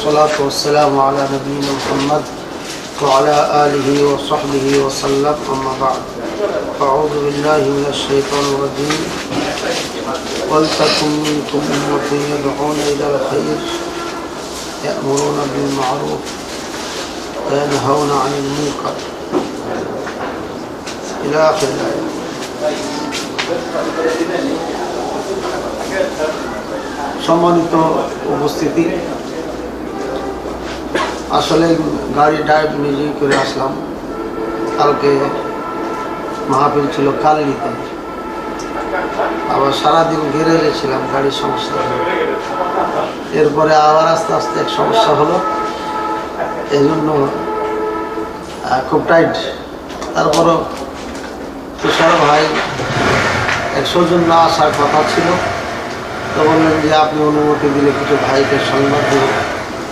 والصلاة والسلام على نبينا محمد وعلى آله وصحبه وسلم أما بعد أعوذ بالله من الشيطان الرجيم ولتكن منكم أمة يدعون إلى الخير يأمرون بالمعروف وينهون عن المنكر إلى آخر الآية। সম্মানিত উপস্থিতি, আসলে গাড়ি ড্রাইভ নিজেই করে আসলাম। কালকে মাহফিল ছিল কালিনীতে, আবার সারাদিন গ্যারেজে ছিলাম গাড়ির সমস্যা। এরপরে আবার আস্তে আস্তে এক সমস্যা হলো, এই জন্য খুব টাইট। তারপরও তুষার ভাই এক সৌজন্য আসার কথা ছিল, তো বললেন যে আপনি অনুমতি দিলে কিছু ভাইকে সংবাদ দিয়ে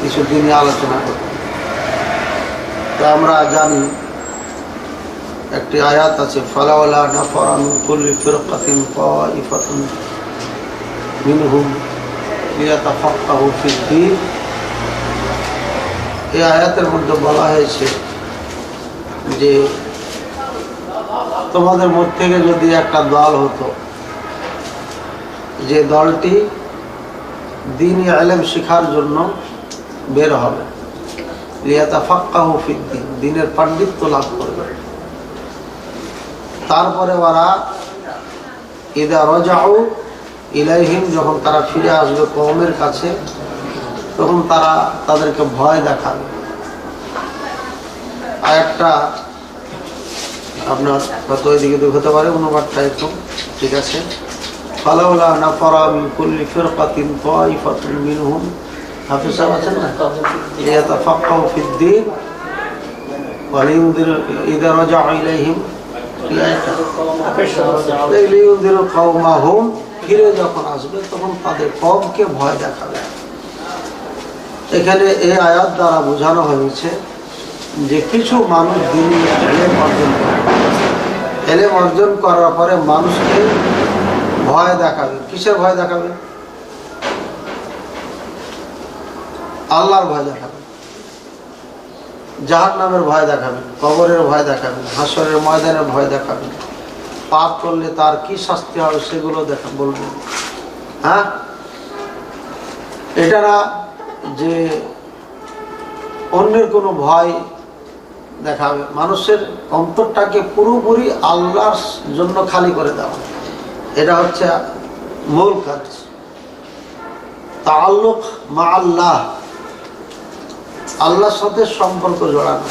কিছু দিনে আলোচনা করবেন। তো আমরা জানি একটি আয়াত আছে, ফালাওয়ালা নাফারা মিন কুল্লি ফিরকাতিন তাইফাতুন মিনহুম লিয়াতাফাক্কাহু ফিদ-দীন। এই আয়াতের মধ্যে বলা হয়েছে যে তোমাদের মধ্যে থেকে যদি একটা দল হতো, যে দলটি দ্বীনি ইলম শিখার জন্য বের হবে, লিয়াতাফাক্কাহু ফিদ-দীন, দ্বীনের পাণ্ডিত্য লাভ করবে। তারপরে ওরা ইদা রাজাউ ইলাইহিম, যখন তারা ফিরে আসবে কওমের কাছে, তখন তারা তাদেরকে ভয় দেখাবে। আর একটা আপনার কত এদিকে হতে পারে, অনুবাদটা একটু ঠিক আছে। ফালাওলা নাফারা মিন কুল্লি ফিরকাতিন তাইফাতুন মিনহুম, হাফেজ সাহেব আছেন না, লিয়াতাফাক্কাহু ফিদ-দীন ওয়া লিয়ুনদিরু ইযা রাজাউ ইলাইহিম, লিয়ুনদিরু কওমাহুম, ফিরে যখন আসবে তখন তাদের কওমকে ভয় দেখাবে। এখানে এই আয়াত দ্বারা বোঝানো হয়েছে যে কিছু মানুষ দ্বীনি ইলম অর্জন করে, ইলম অর্জন করার পরে মানুষকে ভয় দেখাবে। কিসের ভয় দেখাবে? আল্লাহর ভয় দেখাবে, জাহান্নামের ভয় দেখাবেন, কবরের ভয় দেখাবেন, হাসরের ময়দানের ভয় দেখাবেন, পাপ করলে তার কি শাস্তি হবে সেগুলো বলবেন। হ্যাঁ, এটা না যে অন্যের কোনো ভয় দেখাবে। মানুষের অন্তরটাকে পুরোপুরি আল্লাহর জন্য খালি করে দেওয়া, এটা হচ্ছে মূল কাজ। তাআল্লুক মা আল্লাহ, আল্লাহর সাথে সম্পর্ক জড়ানো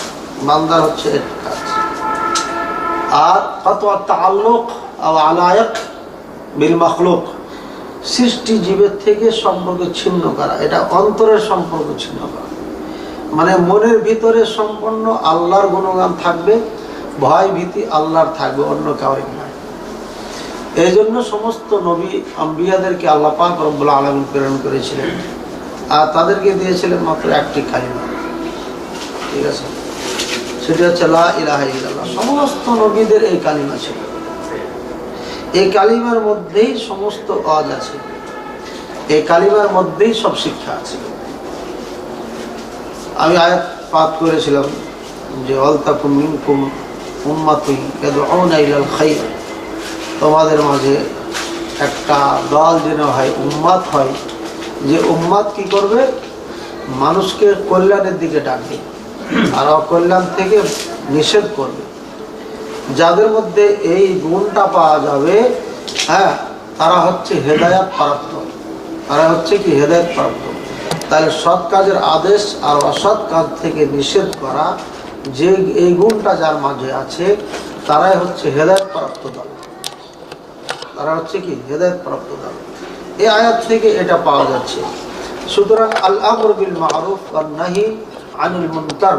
বান্দার হচ্ছে এর কাজ। আর কত তাআল্লুক আও আলাইক বিল মাখলুক, সৃষ্টি জীবের থেকে সম্পর্ক ছিন্ন করা, এটা অন্তরের সম্পর্ক ছিন্ন করা। মানে মনের ভিতরে সম্পূর্ণ আল্লাহর গুণগান থাকবে, ভয় ভীতি আল্লাহর থাকবে, অন্য কাউরে নয়। এই জন্য সমস্ত নবী আম্বিয়াদেরকে আল্লাহ পাক রব্বুল আলামিন প্রেরণ করেছিলেন, আর তাদেরকে দিয়েছিলেন মাত্র একটি কালিমা। ঠিক আছে, সেটা হচ্ছে লা ইলাহা ইল্লাল্লাহ। সমস্ত নবীদের এই কালিমা ছিল। এই কালিমার মধ্যেই সমস্ত ওয়াজ আছে, এই কালিমার মধ্যেই সব শিক্ষা আছে। আমি আয়াত পাঠ করেছিলাম যে ওয়ালতাকুম মিনকুম উম্মাতুন ইয়াদউনা ইলাল খায়র, তোমাদের মাঝে একটা দল যেন হয়, উম্মাত হয়, যে উম্মাত কি করবে? মানুষকে কল্যাণের দিকে ডাকবে আর অকল্যাণ থেকে নিষেধ করবে। যাদের মধ্যে এই গুণটা পাওয়া যাবে, হ্যাঁ, তারা হচ্ছে হেদায়েত প্রাপ্ত। তারা হচ্ছে কি? হেদায়েত প্রাপ্ত। তাহলে সৎ কাজের আদেশ আর অসৎ কাজ থেকে নিষেধ করা, যে এই গুণটা যার মাঝে আছে, তারাই হচ্ছে হেদায়েত প্রাপ্ত দল। তারা হচ্ছে কি? হেদায়েত প্রাপ্ত দল। এই আয়াত থেকে এটা পাওয়া যাচ্ছে। সুতরাং আল আমর বিল মারুফ ওয়ান নাহি আনিল মুনকার,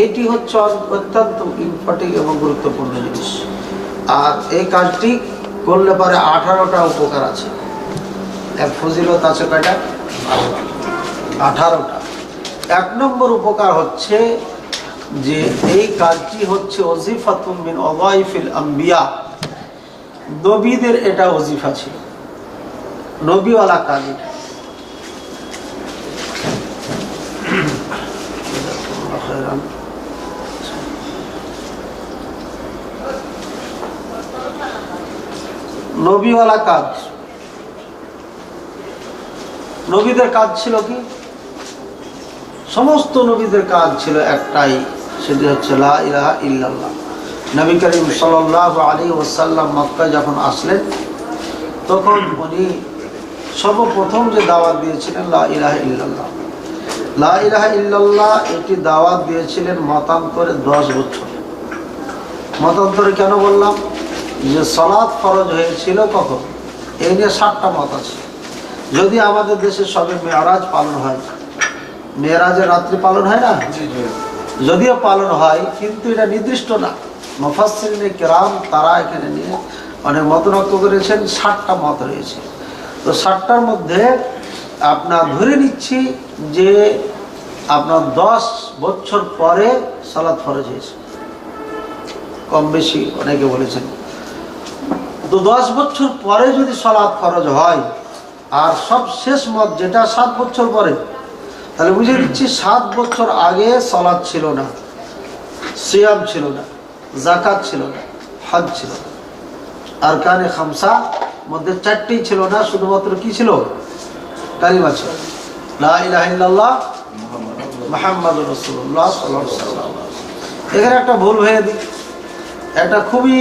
এইটি হচ্ছে অত্যন্ত ইম্পর্টেন্ট এবং গুরুত্বপূর্ণ জিনিস। আর এই কাজটি করলে পরে 18টা উপকার আছে। এক ফজিলত আছে কয়টা? 18টা। 1 নম্বর উপকার হচ্ছে যে এই কাজটি হচ্ছে ওয়াজিফাতুন মিন ওয়াযাইফিল আম্বিয়া, নবীদের এটা ওজিফা ছিল, নবীওয়ালা কাজ। নবীওয়ালা কাজ। নবীদের কাজ ছিল কি? সমস্ত নবীদের কাজ ছিল একটাই, সেটি হচ্ছে লা ইলাহা ইল্লাল্লাহ। নবী করিম সাল্লাল্লাহু আলাইহি ওয়াসাল্লাম মক্কায় যখন আসলেন তখন উনি সর্বপ্রথম যে দাওয়াত দিয়েছিলেন লা ইলাহা ইল্লাল্লাহ। লা ইলাহা ইল্লাল্লাহ এটি দাওয়াত দিয়েছিলেন মতান্তরে 10 বছর। মতান্তরে কেন বললাম? যে সালাত ফরজ হয়েছিল কখন, এই নিয়ে 7টা মত আছে। যদি আমাদের দেশে সবে মেরাজ পালন হয়, মেরাজের রাত্রি পালন হয় না, যদিও পালন হয় কিন্তু এটা নির্দিষ্ট না। মুফাসসিরিনে কেরাম তারা এখানে নিয়ে অনেক মতনৈক্য করেছেন। 7টা মত রয়েছে। তো 7টার মধ্যে আপনার ধরে নিচ্ছি যে আপনার 10 বছর পরে সালাত ফরজ হয়েছে, কম বেশি অনেকে বলেছেন। তো 10 বছর পরে যদি সালাত ফরজ হয়, আর সব শেষ মত যেটা 7 বছর পরে, তাহলে বুঝে দিচ্ছি 7 বছর আগে সালাত ছিল না, সিয়াম ছিল না, যাকাত ছিল না, হজ ছিল না, আরকানে খামসা মধ্যে 4টি ছিল না, শুধুমাত্র কি ছিল? কালিমা ছিল, লা ইলাহা ইল্লাল্লাহ মুহাম্মাদুর রাসূলুল্লাহ সাল্লাল্লাহু আলাইহি ওয়াসাল্লাম। এখানে একটা ভুল হয়ে দিই, এটা খুবই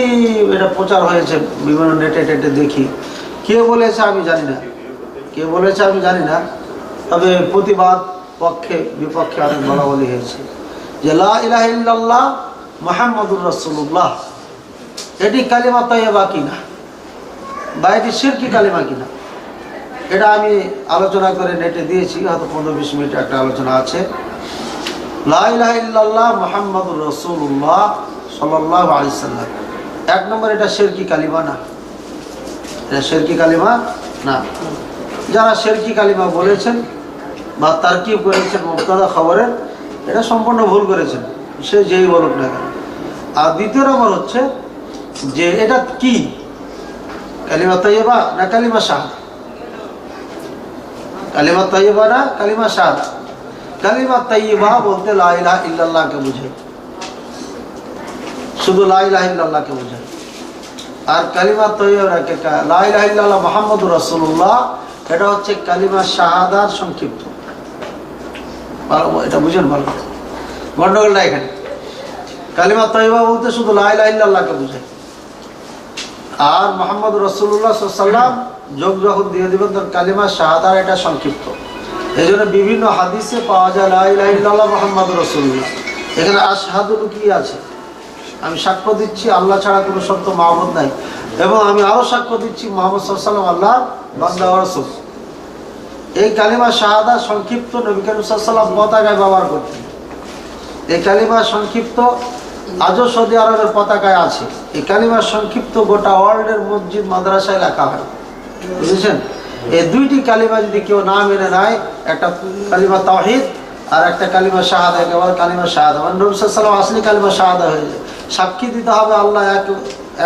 এটা প্রচার হয়েছে বিভিন্ন নেটে দেখি। কে বলেছে আমি জানি না, কে বলেছে আমি জানি না, তবে প্রতিবাদ পক্ষে বিপক্ষে অনেক বলাবলি হয়েছে যে লা ইলাহা ইল্লাল্লাহ মুহাম্মাদুর রাসূলুল্লাহ এটি কালিমা তাইয়্যিবা কিনা বা এটি শিরকি কালিমা কিনা, এটা আমি আলোচনা করে নেটে দিয়েছি, হয়তো 15-20 মিনিট একটা আলোচনা আছে। লা ইলাহা ইল্লাল্লাহ মুহাম্মাদুর রাসূলুল্লাহ সাল্লাল্লাহু আলাইহি সাল্লাম, 1 নম্বর এটা শিরকি কালিমা না, এটা শিরকি কালিমা না। যারা শিরকি কালিমা বলেছেন বা তারকিব করেছেন মুবতাদা খবরের, এটা সম্পূর্ণ ভুল করেছেন, সে যেই বলুক না কেন। আর দ্বিতীয় নম্বর হচ্ছে যে এটা কি কালিমা তাইয়্যিবা না কালিমা শাহাদা? কালিমা তাইয়্যিবা না কালিমা শাহাদা? কালিমা তাইয়্যিবা বলতে লা ইলাহা ইল্লাল্লাহকে বোঝায়, শুধু লা ইলাহা ইল্লাল্লাহকে বোঝায়। আর কালিমা তাইয়্যিবা লা ইলাহা ইল্লাল্লাহ মুহাম্মাদুর রাসূলুল্লাহ এটা হচ্ছে কালিমা শাহাদার সংক্ষিপ্ত। এটা বুঝেন ভালো, গন্ডগোলটা এখানে। কালিমা তাইয়্যিবা বলতে শুধু লা ইলাহা ইল্লাল্লাহকে বোঝায়, আর মুহাম্মাদুর রাসূলুল্লাহ সাল্লাল্লাহু আলাইহি ওয়াসাল্লাম যোগ যখন দিয়ে দিবেন তখন কালিমা শাহাদার এটা সংক্ষিপ্ত। এই জন্য বিভিন্ন হাদিসে পাওয়া যায় লা ইলাহা ইল্লাল্লাহ মুহাম্মাদুর রাসূলুল্লাহ, এখানে আশহাদু কি আছে? আমি সাক্ষ্য দিচ্ছি আল্লাহ ছাড়া কোনো সত্য মাবুদ নাই, এবং আমি আরো সাক্ষ্য দিচ্ছি মুহাম্মদ সাল্লাল্লাহু আলাইহি ওয়াসাল্লাম আল্লাহর বান্দা ওয়া রাসূল। এই কালিমা শাহাদা সংক্ষিপ্ত নবী করিম সাল্লাল্লাহু আলাইহি ওয়াসাল্লাম পতাকায় ব্যবহার করতেন। এই কালিমা সংক্ষিপ্ত আজও সৌদি আরবের পতাকায় আছে। এই কালিমা সংক্ষিপ্ত গোটা ওয়ার্ল্ডের মসজিদ মাদ্রাসায় লেখা হয়, বুঝেছেন? এই 2টি কালিমা যদি কেউ না মেনে নেয়, একটা কালিমা তাওহীদ আর একটা কালিমা শাহাদা, একেবারে কালিমা শাহাদা মানে নবী সাল্লাল্লাহু আলাইহি ওয়াসাল্লাম আসলি কালিমা শাহাদা হয়ে যায়। সাক্ষী দিতে হবে আল্লাহ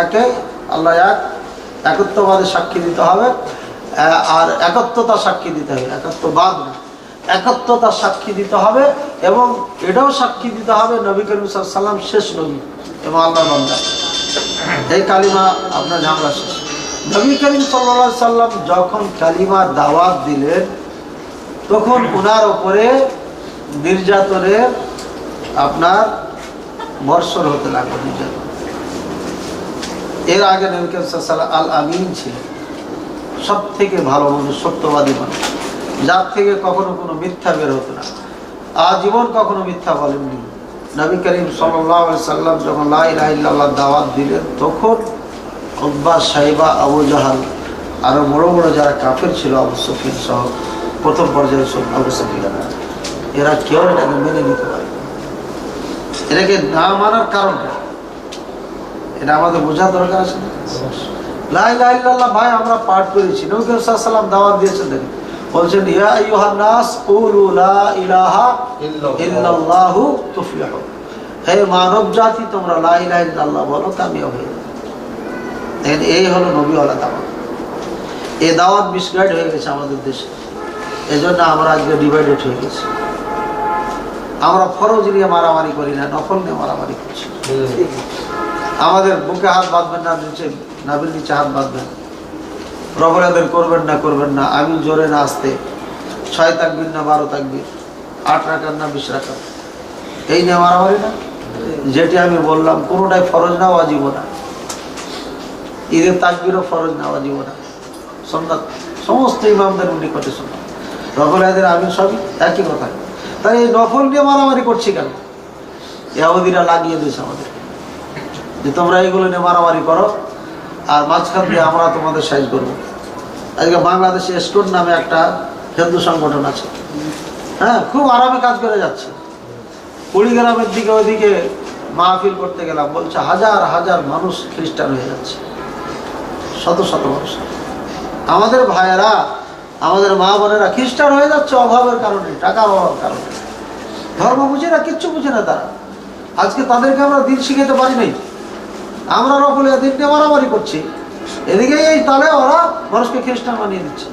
একে, আল্লাহ এক, একত্ববাদের সাক্ষী দিতে হবে, আর একত্বতা সাক্ষী দিতে হবে, একত্ববাদ না, একত্বতা সাক্ষী দিতে হবে, এবং এটাও সাক্ষী দিতে হবে নবী করিম সাল্লাল্লাহু আলাইহি ওয়াসাল্লাম শেষ নবী এবং আল্লাহর বান্দা। এই কালিমা আপনার ঝামেলা শেষ। নবী করিম সাল্লাল্লাহু আলাইহি ওয়াসাল্লাম যখন কালিমার দাওয়াত দিলেন তখন ওনার উপরে নির্যাতনের আপনার বর্ষণ হতে লাগলো, নির্যাতন। এর আগে নবী করিম সাল্লাল্লাহু আলাইহি ওয়াসাল্লাম আল আমিন ছিলেন, সব থেকে ভালো মানুষ, সত্যবাদী মানুষ, যার থেকে কখনো কোনো মিথ্যা বের হতো না, আজীবন কখনো মিথ্যা বলেননি। নবী করিম সাল্লাল্লাহু আলাইহি ওয়াসাল্লাম যখন লা ইলাহা ইল্লাল্লাহ দাওয়াত দিলেন তখন উতবা, শাইবা, আবু জাহাল আরো বড় বড় যারা কাফের ছিল, আবু সুফিয়ান সহ প্রথম পর্যায়ে আবু সুফিয়ান, এরা কেউ এটাকে মেনে নিতে পারে। এটাকে না মানার কারণটা এটা আমাদের বোঝা দরকার আছে। লা ইলাহা ইল্লাল্লাহ ভাই আমরা পাঠ করেছি, নবী করিম সাল্লাল্লাহু আলাইহি ওয়াসাল্লাম দাওয়াত দিয়েছেন, দেখেন বলছেন ইয়া আইয়ুহান নাস কুলু লা ইলাহা ইল্লাল্লাহু তুফলিহু, হে মানব জাতি তোমরা লা ইলাহা ইল্লাল্লাহ বলো কামিয়াব হয়ে যাবে। দেখেন এই হলো নবীওয়ালা দাওয়াত। এই দাওয়াত মিসগাইড হয়ে গেছে আমাদের দেশে, এজন্য আমরা আজকে ডিভাইডেড হয়ে গেছি। আমরা ফরজ নিয়ে মারামারি করি না, নফল নিয়ে মারামারি করছি। আমাদের বুকে হাত বাঁধবেন না, নিচে নাভির নিচে হাত বাঁধবেন, রবের আদেশ করবেন না, আমি জোরে না আসতে, 6 তাকবীর না 12 তাকবীর, 8 রাকাত না 20 রাকাত, এই নিয়ে মারামারি না। যেটি আমি বললাম কোনোটাই ফরজ না, ওয়াজিব না। ঈদের তাকবীরও ফরজ না, ওয়াজিব না, সুন্নাত, সমস্ত ইমামদের নিকটে সুন্নাত। রবের আদেশ আমি সবই একই কথা। তাই এই নফল নিয়ে মারামারি করছি কেন? ইহুদিরা লাগিয়ে দিয়েছে আমাদের যে তোমরা এইগুলো নিয়ে মারামারি করো, আর মাঝখান দিয়ে আমরা তোমাদের সাইজ করবো। আজকে বাংলাদেশে স্টোর নামে একটা হিন্দু সংগঠন আছে, হ্যাঁ, খুব আরামে কাজ করে যাচ্ছে। কুড়িগ্রামের দিকে ওইদিকে মাহফিল করতে গেলাম, বলছে হাজার হাজার মানুষ খ্রিস্টান হয়ে যাচ্ছে, শত শত মানুষ। আমাদের ভাইয়েরা, আমাদের মা বোনেরা খ্রিস্টান হয়ে যাচ্ছে অভাবের কারণে, টাকার অভাবের কারণে। ধর্ম বুঝে না, কিচ্ছু বুঝে না তারা। আজকে তাদেরকে আমরা দিন শিখাতে পারি নাই, আমরা রফলে দিন নিয়ে মারামারি করছি, এদিকে এই তালে ওরা মানুষকে খ্রিস্টান বানিয়ে দিচ্ছে।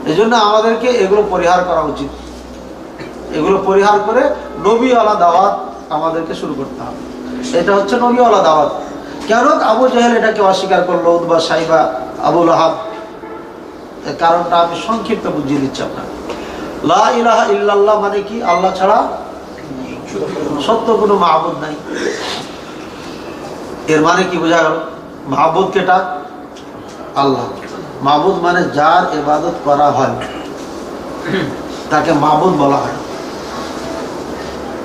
এই জন্য আমাদেরকে এগুলো পরিহার করা উচিত। এগুলো পরিহার করে নবীওয়ালা দাওয়াত আমাদেরকে শুরু করতে হবে। এটা হচ্ছে নবীওয়ালা দাওয়াত। কেন আবু জাহেল এটাকে অস্বীকার করলো, উতবা, সাইবা, আবু লাহাব? এর কারণটা আমি সংক্ষিপ্ত বুঝিয়ে দিচ্ছি আপনাকে। লা ইলাহা ইল্লাল্লাহ মানে কি? আল্লাহ ছাড়া সত্য কোনো মাহবুদ নাই। এর মানে কি বোঝা গেল? মাহবুদ কেটা? আল্লাহ। মাহবুদ মানে যার ইবাদত করা হয় তাকে মাহবুদ বলা হয়।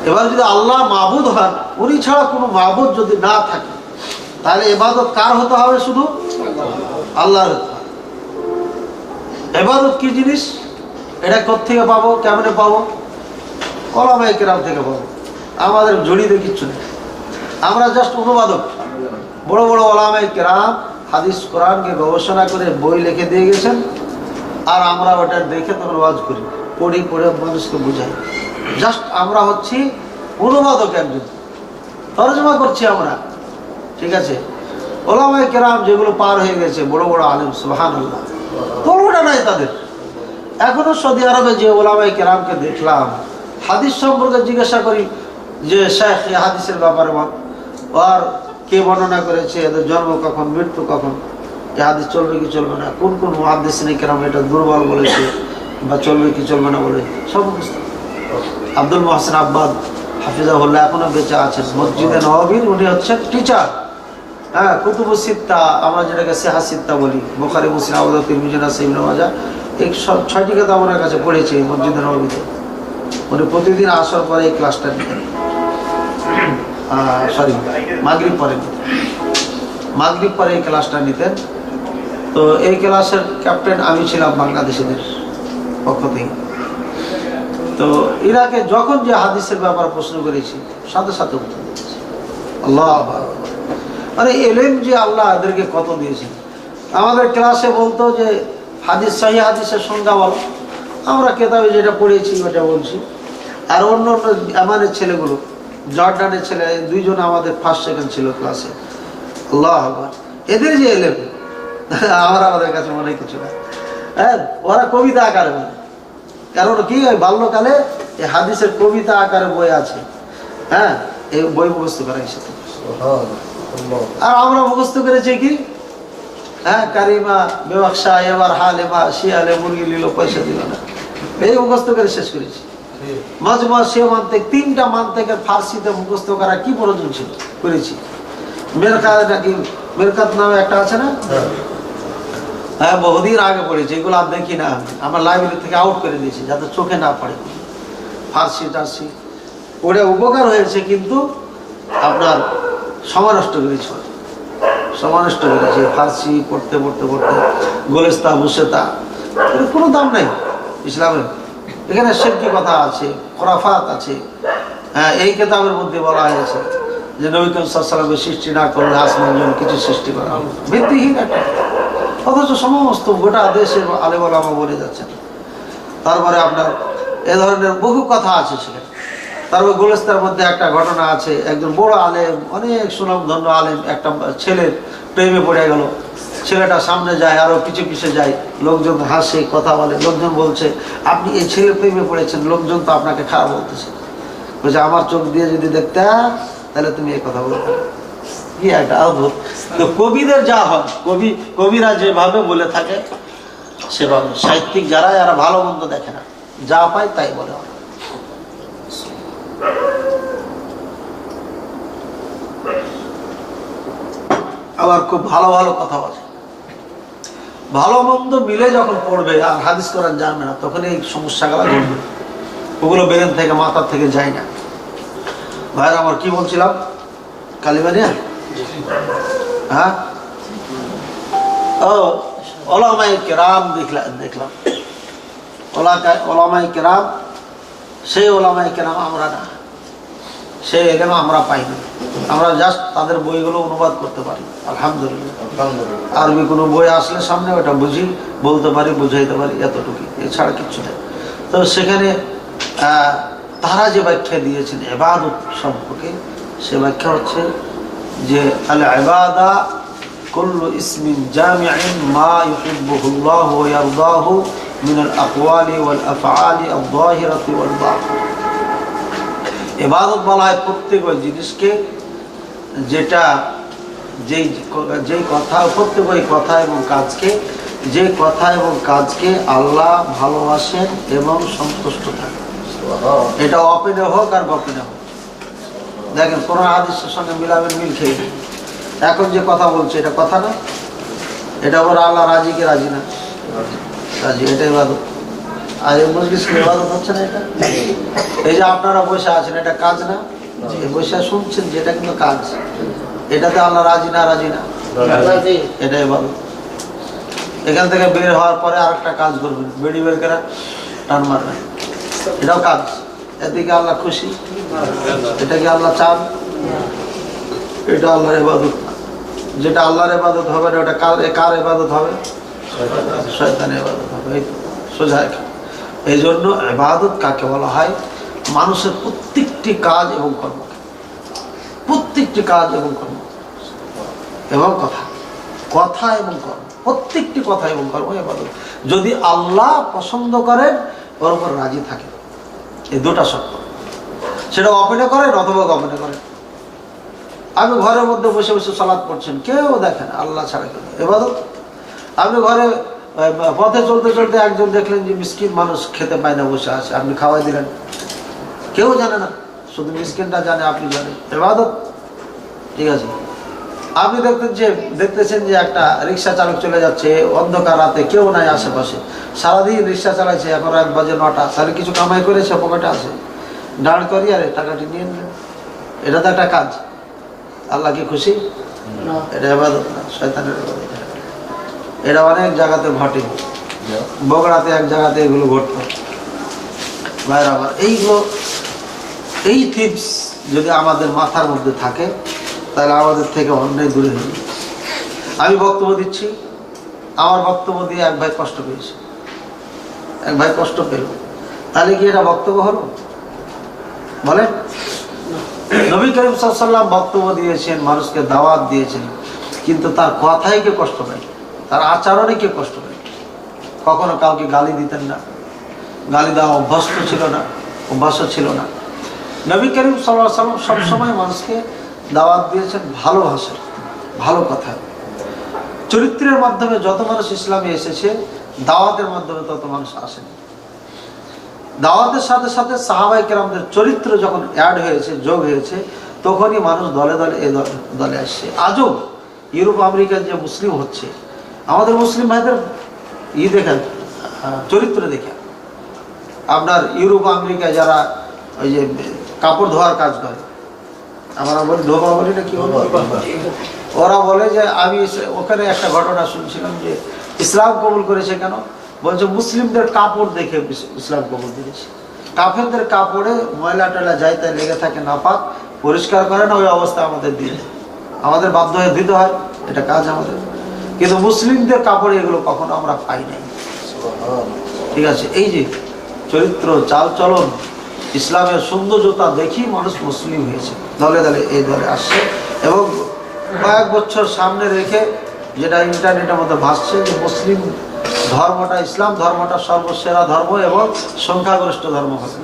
এবার যদি আল্লাহ মাহবুদ হন, উনি ছাড়া কোনো মাহবুদ যদি না থাকে, তাহলে ইবাদত কার হতে হবে? শুধু আল্লাহর। ইবাদত কি জিনিস? এটা কোত্থেকে পাবো, কেমনে পাবো? ওলামায়ে কেরাম থেকে পাবো। আমাদের ঝুড়িতে কিচ্ছু নেই, আমরা জাস্ট অনুবাদক। বড় বড় ওলামায়ে কেরাম হাদিস কোরআনকে গবেষণা করে বই লিখে দিয়ে গেছেন, আর আমরা ওটা দেখে তখন ওয়াজ করি, পড়ি, পড়ে মানুষকে বুঝাই। জাস্ট আমরা হচ্ছি অনুবাদক, একজন তরজমা করছি আমরা, ঠিক আছে? ওলামায়ে কেরাম যেগুলো পার হয়ে গেছে, বড় বড় আলেম, সুবহানাল্লাহ, কোনোটা নাই তাদের। এখনো সৌদি আরবে যে ওলামায়ে কেরামকে দেখলাম, হাদিস সম্পর্কে জিজ্ঞাসা করি যে শেখ এই হাদিসের ব্যাপারে আর কে বর্ণনা করেছে, এদের জন্ম কখন, মৃত্যু কখন, এ হাদিস চলবে কি চলবে না, কোন কোন মুহাদ্দিসিন কেরাম এটা দুর্বল বলেছে বা চলবে কি চলবে না বলে সব মুখস্থ। আব্দুল মোহসেন আব্বাদ হাফিজাহুল্লাহ এখনো বেঁচে আছেন, মসজিদে নববীর উনি হচ্ছেন টিচার। হ্যাঁ, কুতুবুস সিত্তা, আমরা যেটাকে সিহা সিত্তা বলি, বুখারী, মুসলিম, আবু দাউদ, তিরমিজি, নাসাঈ, ইবনে মাজাহ, এই সব 6টি কিতাব ওনার কাছে পড়েছি মসজিদে নববীতে। উনি প্রতিদিন আসার পরে এই ক্লাসটা নিতেন, মাগরিব পরে এই ক্লাসটা নিতেন। তো এই ক্লাসের ক্যাপ্টেন আমি ছিলাম বাংলাদেশিদের পক্ষ থেকে। তো ইরাকে যখন যে হাদিসের ব্যাপারে প্রশ্ন করেছি, সাথে সাথে উত্তর দিয়েছি। আল্লাহ, মানে এলেম যে আল্লাহ এদেরকে কত দিয়েছেন। আমাদের ক্লাসে বলতো যে হাদিস, সহিহ হাদিসের সংজ্ঞা বলো, আমরা কেতাবে যেটা পড়েছি ওটা বলছি। আর অন্য অন্য আমাদের ছেলেগুলো, জর্ডানের ছেলে 2 জন আমাদের ফার্স্ট সেকেন্ড ছিল ক্লাসে। আল্লাহ, এদের যে এলেম আমাদের কাছে মনে কিছু না। হ্যাঁ, ওরা কবিতা আকারে মানে, কারণ কি বাল্যকালে এই হাদিসের কবিতা আকারে বই আছে। হ্যাঁ, এই বই মুখস্থ করা হিসেবে। আর আমরা মুখস্থ করেছি কি? হ্যাঁ, কারিমা বেবাকশা এবার হালেমা শিয়ালে মুরগি নিল পয়সা দিল না, এই মুখস্থ করে শেষ করেছি। মাজমুয়া শিয়া মান্তেক, 3টা মান্তেকের ফার্সিতে মুখস্থ করা কি প্রয়োজন ছিল, করেছি। মেরকাত নাকি মেরকাত নামে একটা আছে না? হ্যাঁ, বহুদিন আগে পড়েছি, এগুলো আর দেখি না, আমার লাইব্রেরি থেকে আউট করে দিয়েছি যাতে চোখে না পড়ে। ফার্সি টার্সি পড়ে উপকার হয়েছে, কিন্তু আপনার সময় নষ্ট করেছি, ফার্সি পড়তে পড়তে পড়তে গোলেস্তা মুসেতা, কোনো দাম নাই ইসলামের। এখানে শিরকি কথা আছে, খোরাফাত আছে। হ্যাঁ, এই কিতাবের মধ্যে বলা হয়েছে যে নবী করিম সাল্লাল্লাহু আলাইহি ওয়াসাল্লামের সৃষ্টি না করলে আসমান জমিন কিছু সৃষ্টি করা হবে, ভিত্তিহীন একটা। অথচ সমস্ত গোটা দেশের আলেম ওলামা বলে যাচ্ছেন। তারপরে আপনার এ ধরনের বহু কথা আছে সেখানে। তারপরে গোলেস্তার মধ্যে একটা ঘটনা আছে, একজন বড় আলেম, অনেক সুনামধন্য আলেম, একটা ছেলের প্রেমে পড়ে গেল। ছেলেটা সামনে যায়, আরো পিছে পিছে যায়, লোকজন হাসে, কথা বলে। লোকজন বলছে আপনি এই ছেলের প্রেমে পড়েছেন, লোকজন তো আপনাকে খারাপ বলতেছে। বলছে আমার চোখ দিয়ে যদি দেখতে তাহলে তুমি এই কথা বলতে। কি একটা অদ্ভুত। তো কবিদের যা হয়, কবিরা যেভাবে বলে থাকে সেভাবে, সাহিত্যিক যারা এরা ভালো মন্দ দেখে না, যা পায় তাই বলে। আবার খুব ভালো ভালো কথা বলে, ভালো মন্দ মিলে যখন পড়বে আর হাদিস কোরআন জানবে না, তখন এই সমস্যাগুলো ঘটবে। ওগুলো ব্রেন থেকে মাথার থেকে যায় না। ভাইরা আমার কি বলছিলাম, কালিমানিয়া, হ্যাঁ, ও ওলামায়ে কেরাম দেখলাম ওলামায়ে কেরাম, সেই ওলামায়ে কেরাম আমরা না, সেই এলেম আমরা পাইনি। আমরা জাস্ট তাদের বইগুলো অনুবাদ করতে পারি, আলহামদুলিল্লাহ। আরবি কোনো বই আসলে সামনে ওটা বুঝি, বলতে পারি, বুঝাইতে পারি, এতটুকু, এছাড়া কিচ্ছু নেই। তো সেখানে তারা যে ব্যাখ্যা দিয়েছেন ইবাদত সম্পর্কে, সে ব্যাখ্যা হচ্ছে যে আল ইবাদা কুল্লু ইসমিন জামিউন মা ইউহিব্বুহুল্লাহু ওয়া ইয়ারদাহু মিনাল আকওয়ালি ওয়াল আফআলি আয-যাহিরাতি ওয়াল বাতিন। ইবাদত বলা হয় প্রত্যেক ওই জিনিসকে যেটা যেই কথা, প্রত্যেক ওই কথা এবং কাজকে, যে কথা এবং কাজকে আল্লাহ ভালোবাসেন এবং সন্তুষ্ট থাকেন। এটা অপেনে হোক আর গোপনে হোক। দেখেন কোরআন হাদিসের সঙ্গে মিলাবেন, মিল খেয়ে। এখন যে কথা বলছে এটা কথা না, এটা আবার আল্লাহ রাজি কি রাজি না? রাজি। এটা ইবাদত। আর এই মজলিস কি ইবাদত হচ্ছে না? এটা এই যে আপনারা বসে আছেন, এটা কাজ না? বসে শুনছেন যে এটা কিন্তু কাজ। এটাতে আল্লাহ রাজি না? রাজি না? এটা ইবাদত। এখান থেকে বের হওয়ার পরে আরেকটা কাজ করবেন, বেড়ি বের করে টান মারবেন, এটাও কাজ। এদিকে আল্লাহ খুশি? এটা কি আল্লাহ চান? এটা আল্লাহর ইবাদত না। যেটা আল্লাহর ইবাদত হবে না, ওটা কার ইবাদত হবে? শয়তানের ইবাদত হবে। এই সোজা। এই জন্য ইবাদত কাকে বলা হয়? মানুষের প্রত্যেকটি কাজ এবং কর্ম, প্রত্যেকটি কাজ এবং কর্ম এবং কথা এবং কর্ম, প্রত্যেকটি কথা এবং কর্ম ইবাদত। যদি আল্লাহ পছন্দ করেন, ওর উপর রাজি থাকে, এই দুটা শর্ত। সেটা অপেনে করেন অথবা গোপনে করেন। আপনি ঘরের মধ্যে বসে বসে সালাত পড়ছেন, কেউ দেখেন, আল্লাহ ছাড়া কেউ ইবাদত। আপনি ঘরে পথে চলতে চলতে একজন দেখলেন যে মিসকিন মানুষ খেতে পায় না, বসে আছে, আপনি খাওয়াই দিলেন, কেউ জানে না, শুধু মিসকিনটা জানে, আপনি জানেন, ইবাদত। ঠিক আছে। আপনি দেখতেছেন যে একটা রিক্সা চালক চলে যাচ্ছে অন্ধকার রাতে, কেউ নাই আশেপাশে, সারাদিন রিক্সা চালাইছে, এখন 1 বাজে 9টা, তাহলে কিছু কামাই করেছে, পকেটে আছে, দাঁড় করি আরে টাকাটি নিয়ে নিলেন। এটা তো একটা কাজ। আল্লাহ কি খুশি? এটা ইবাদত না, শয়তানের ইবাদত। এটা অনেক জায়গাতে ঘটে, বগুড়াতে এক জায়গাতে এগুলো ঘটতো। ভাইরা আমার, এই টিপস যদি আমাদের মাথার মধ্যে থাকে, তাহলে আমাদের থেকে অন্যায় দূরে হয়ে যাবে। আমি বক্তব্য দিচ্ছি, আমার বক্তব্য দিয়ে এক ভাই কষ্ট পেয়েছে, এক ভাই কষ্ট পেল, তাহলে কি এটা বক্তব্য হলো? বলেন। নবী করিম সাল্লাল্লাহু আলাইহি ওয়াসাল্লাম বক্তব্য দিয়েছেন, মানুষকে দাওয়াত দিয়েছেন, কিন্তু তার কথাই কে কষ্ট পায়, তার আচরণে কে কষ্ট পায়। কখনো কাউকে গালি দিতেন না, গালি দেওয়া অভ্যস্ত ছিল না। নবী করিম সাল্লাল্লাহু আলাইহি ওয়াসাল্লাম সবসময় মানুষকে দাওয়াত দিয়েছেন ভালো ভাষায়, ভালো কথায়। চরিত্রের মাধ্যমে যত মানুষ ইসলামে এসেছে, দাওয়াতের মাধ্যমে তত মানুষ আসেনি। দাওয়াতের সাথে সাথে সাহাবায়ে কেরামদের চরিত্র যখন অ্যাড হয়েছে, যোগ হয়েছে, তখনই মানুষ দলে দলে এই দলে আসছে। আজও ইউরোপ আমেরিকার যে মুসলিম হচ্ছে, আমাদের মুসলিম ভাইদের দেখেন, চরিত্র দেখে। আপনার ইউরোপ আমেরিকায় যারা ওই যে কাপড় ধোয়ার কাজ করে, আমরা বলি ধোবা বলি না, কি বলবো, ওরা বলে যে আমি ওখানে একটা ঘটনা শুনছিলাম যে ইসলাম কবুল করেছে কেন, বলছে মুসলিমদের কাপড় দেখে ইসলাম কবুল করেছে। কাফেরদের কাপড়ে ময়লা টয়লা যাই তাই লেগে থাকে, নাপাক, পরিষ্কার করে না, ওই অবস্থা আমাদের দিয়ে আমাদের বাধ্য হয়ে দিতে হয়, এটা কাজ আমাদের। কিন্তু মুসলিমদের কাপড়ে এগুলো কখনো আমরা পাই নাই। ঠিক আছে। এই যে চরিত্র, চাল চলন, ইসলামের সৌন্দর্যতা দেখি মানুষ মুসলিম হয়েছে, দলে দলে এই দলে আসছে। এবং কয়েক বছর সামনে রেখে যেটা ইন্টারনেটের মধ্যে ভাসছে যে মুসলিম ধর্মটা, ইসলাম ধর্মটা সর্বসেরা ধর্ম এবং সংখ্যাগরিষ্ঠ ধর্ম হবে।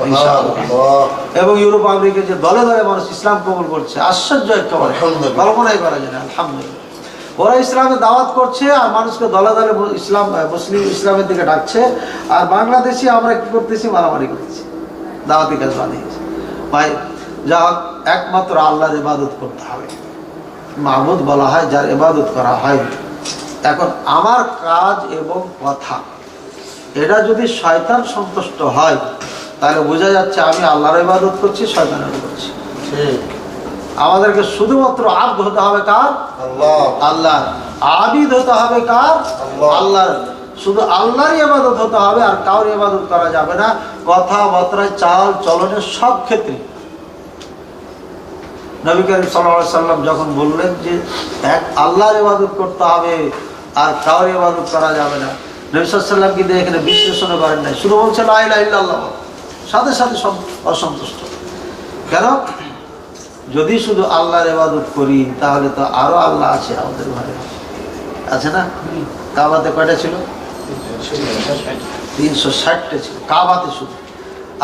ইনশাআল্লাহ। এবং ইউরোপ আমেরিকা যে দলে দলে মানুষ ইসলাম কবুল করছে, আশ্চর্য একেবারে, কল্পনাই করা যায় না। আলহামদুলিল্লাহ, ওরা ইসলামের দাওয়াত করছে আর মানুষকে দলে দলে ইসলাম মুসলিম ইসলামের দিকে ডাকছে, আর বাংলাদেশি আমরা কি করতেছি, মারামারি করতেছি, দাওয়াতি কাজ বানিয়েছি। ভাই যা হোক, একমাত্র আল্লাহর ইবাদত করতে হবে। মাহবুদ বলা হয় যার ইবাদত করা হয়। এখন আমার কাজ এবং কথা এটা যদি শয়তান সন্তুষ্ট হয়, তাহলে বোঝা যাচ্ছে আমি আল্লাহর ইবাদত করছি, শয়তানের করছি। আমাদেরকে শুধুমাত্র আব্দ হতে হবে কার? আল্লাহ। আবিদ হতে হবে কার? আল্লাহর। শুধু আল্লাহরই ইবাদত হতে হবে, আর কারোর ইবাদত করা যাবে না। কথাবার্তায়, চাল চলনের সব ক্ষেত্রে নবী করিম সাল্লাল্লাহু আলাইহি সাল্লাম যখন বললেন যে এক আল্লাহর ইবাদত করতে হবে আর কারোর ইবাদত করা যাবে না, নবী সাল্লাল্লাহু আলাইহি সাল্লাম কিন্তু এখানে বিশ্লেষণ করেন নাই, শুধু বলছে লা ইলাহা ইল্লাল্লাহ, সাথে সাথে সব অসন্তুষ্ট। কেন? যদি শুধু আল্লাহর ইবাদত করি তাহলে তো আরো আল্লাহ আছে আমাদের ঘরে, আছে না? কাবাতে কয়টা ছিল? 360টা ছিল কাবাতে শুধু।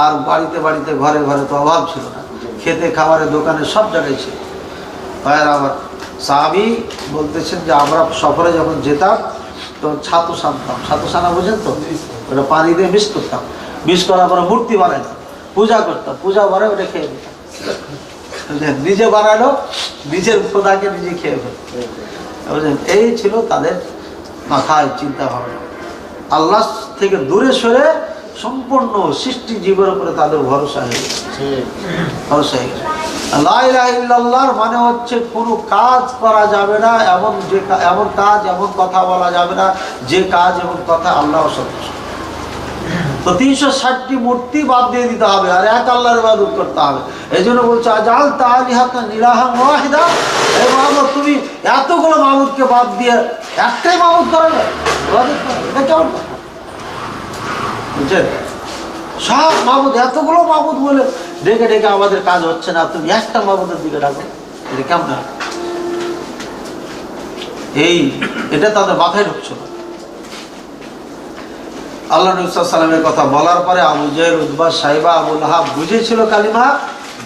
আর বাড়িতে বাড়িতে, ঘরে ঘরে তো অভাব ছিল না, খেতে খাবারের দোকানে সব জায়গায় ছিল। ভাইয়ের আমার, সাহাবী বলতেছেন যে আমরা সফরে যখন যেতাম তো ছাতু সানতাম। ছাতু সানা বুঝেন তো? ওটা পানি দিয়ে মিক্স করতাম, মিক্স করার পরে মূর্তি বানাইতাম, পূজা করতাম, পূজা করে ওটা খেয়ে নিতাম। নিজে বানালো, নিজের খোদাকে নিজে খেয়ে ফেলতেন। এই ছিল তাদের মাথায় চিন্তা ভাবনা। আল্লাহ থেকে দূরে সরে সম্পূর্ণ সৃষ্টি জীবের উপরে তাদের ভরসা হয়ে গেছে। ভরসা হয়ে গেছে। লা ইলাহা ইল্লাল্লাহর মানে হচ্ছে কোনো কাজ করা যাবে না, এমন কাজ, এমন কথা বলা যাবে না যে কাজ এবং কথা আল্লাহ অসন্তুষ্ট। তো 360টি মূর্তি বাদ দিয়ে দিতে হবে আর এক আল্লাহর ইবাদত করতে হবে। এই জন্য বলছে আজালতা আলিহাতান ইলাহান ওয়াহিদা, হে মুহাম্মদ তুমি এতগুলো মাবুদকে বাদ দিয়ে একটাই মাবুদ করা যায়? এটা কেমন কথা? বুঝছেন? সব মাবুদ, এতগুলো মাবুদ বলে ডেকে ডেকে আমাদের কাজ হচ্ছে না, তুমি একটা মাবুদের দিকে ডাকো, এটা কেমন? এটা তাদের মাথায় ঢুকছে না। আল্লাহ নবী সাল্লাল্লাহু আলাইহি ওয়াসাল্লামের কথা বলার পরে আবু জাহেল, উতবা, সাইবা, আবু লাহাব বুঝেছিল কালিমা,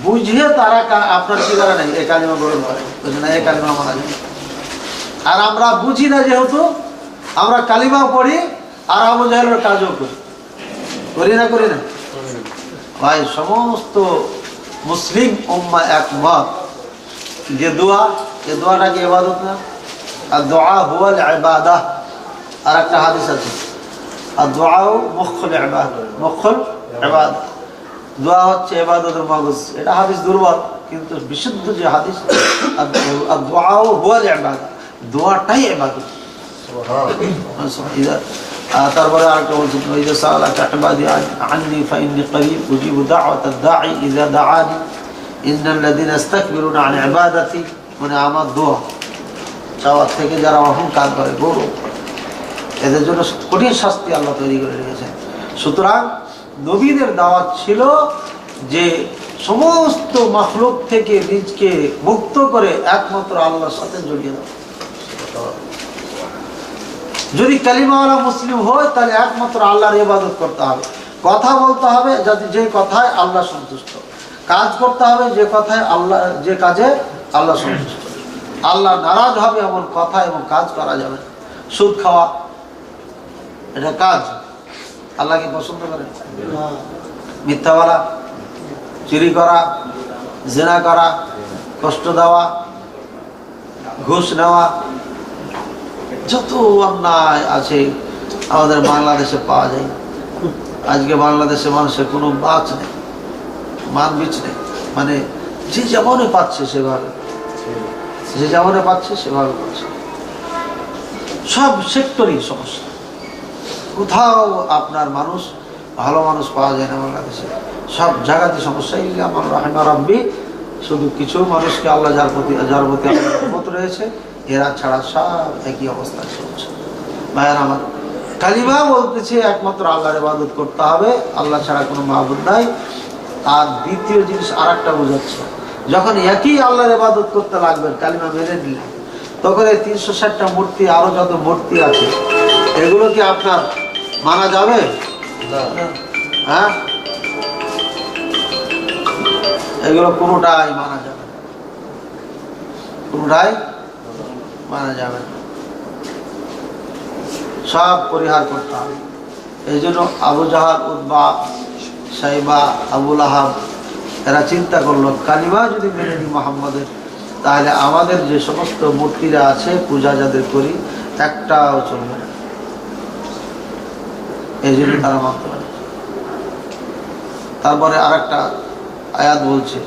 বুঝিয়ে তারা আপনার কি করে নাই, এই কালিমা গ্রহণ করে না, এই কালিমা মানা যায়। আর আমরা বুঝি না, যেহেতু আমরা কালিমা পড়ি আর আবু জাহেলের কাজও করি না, করি না ভাই। সমস্ত মুসলিম উম্মাহ একমত যে দোয়া, এই দোয়াটা কি ইবাদত না? আর দোয়া হুয়াল ইবাদাহ। আর একটা হাদিস আছে, আর দোয়াও মুখল ইবাদত, মুখল ইবাদত, দোয়া হচ্ছে ইবাদতের মগজ। এটা হাদিস দুর্বল, কিন্তু বিশুদ্ধ যে হাদিস, আর দোয়াও হুয়াল ইবাদত, দোয়াটাই ইবাদত। সুবহানাল্লাহ। তারপরে আরেকটা বলছেন, ইযা সাআলাকা ইবাদি আন্নী ফাইন্নী করিব উজিবু দাওয়াতাদ দাঈ ইযা দাআনি ইন্নাল্লাযীনা ইস্তাকবিরুনা আন ইবাদাতি, মানে আমার দোয়া চাওয়ার থেকে যারা অহংকার করে, গৌরব, এদের জন্য কঠিন শাস্তি আল্লাহ তৈরি করে রেখেছেন। সুতরাং নবীদের দাওয়াত ছিল যে সমস্ত মাখলুক থেকে নিজকে মুক্ত করে একমাত্র আল্লাহর সাথে জড়িয়ে দাও। যদি কালিমাওয়ালা মুসলিম হয় তাহলে একমাত্র আল্লাহর ইবাদত করতে হবে, কথা বলতে হবে যাতে যে কথায় আল্লাহ সন্তুষ্ট, কাজ করতে হবে যে কথায় আল্লাহ, যে কাজে আল্লাহ সন্তুষ্ট। আল্লাহ নারাজ হবে এমন কথা এবং কাজ করা যাবে না। সুদ খাওয়া এটা কাজ, আল্লাহ কি পছন্দ করেন? মিথ্যা বলা, চুরি করা, জিনা করা, কষ্ট দেওয়া, ঘুষ নেওয়া, যত অন্যায় আছে আমাদের বাংলাদেশে পাওয়া যায়। আজকে বাংলাদেশে মানুষের কোনো বাচ নেই, মানবিচ নেই, মানে যে যেমনে পাচ্ছে সেভাবে, যে যেমনে পাচ্ছে সেভাবে পাচ্ছে। সব সেক্টরই সমস্যা, কোথাও আপনার মানুষ, ভালো মানুষ পাওয়া যায় না বাংলাদেশে, সব জায়গাতে সমস্যা। আমার রাহিমা রাব্বি, শুধু কিছু মানুষকে আল্লাহ যার প্রতি রহমত রয়েছে, এরা ছাড়া সব একই অবস্থায় চলছে। ভাইয়ের আমার, কালিমা বলতেছে একমাত্র আল্লাহর ইবাদত করতে হবে, আল্লাহ ছাড়া কোনো মাবুদ নাই। আর দ্বিতীয় জিনিস আর একটা বোঝাচ্ছে, যখন একই আল্লাহর ইবাদত করতে লাগবেন, কালিমা মেনে দিলেন, তখন এই 360টা মূর্তি, আরো যত মূর্তি আছে, এগুলো কি আপনার মানা যাবে? হ্যাঁ, এগুলো কোনোটাই মানা যাবে না, কোনোটাই মানা যাবে না, সব পরিহার করতে হবে। এই জন্য আবু জাহাল, উতবা, সাইবা, আবুল আহাব এরা চিন্তা করলো কালিমা যদি মেনে নি মোহাম্মদের, তাহলে আমাদের যে সমস্ত মূর্তিরা আছে পূজা যাদের করি একটাও চলবে না। এই জন্য তারা মানতে পারে। তারপরে আর একটা আয়াত বলছে,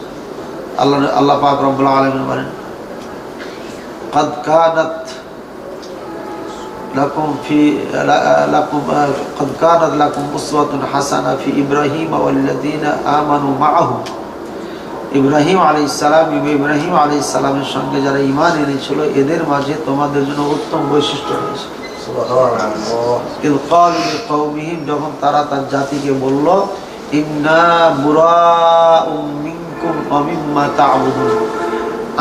আল্লাহ পাক রব্বুল আলামিন বলেন, قد كانت لكم أسوة حسنة في إبراهيم والذين آمنوا معه। ইব্রাহিম আলাইহিস সালাম, ইব্রাহিম আলাইহিস সালামের সঙ্গে যারা ঈমান এনেছিল এদের মাঝে তোমাদের জন্য উত্তম বৈশিষ্ট্য রয়েছে। সুবহানাল্লাহ। ইয ক্বালু লিকওমিহিম, যখন তারা তার জাতিকে বলল, ইন্না বুরাউম মিনকুম ওয়া মিম্মা তা'বুদুন,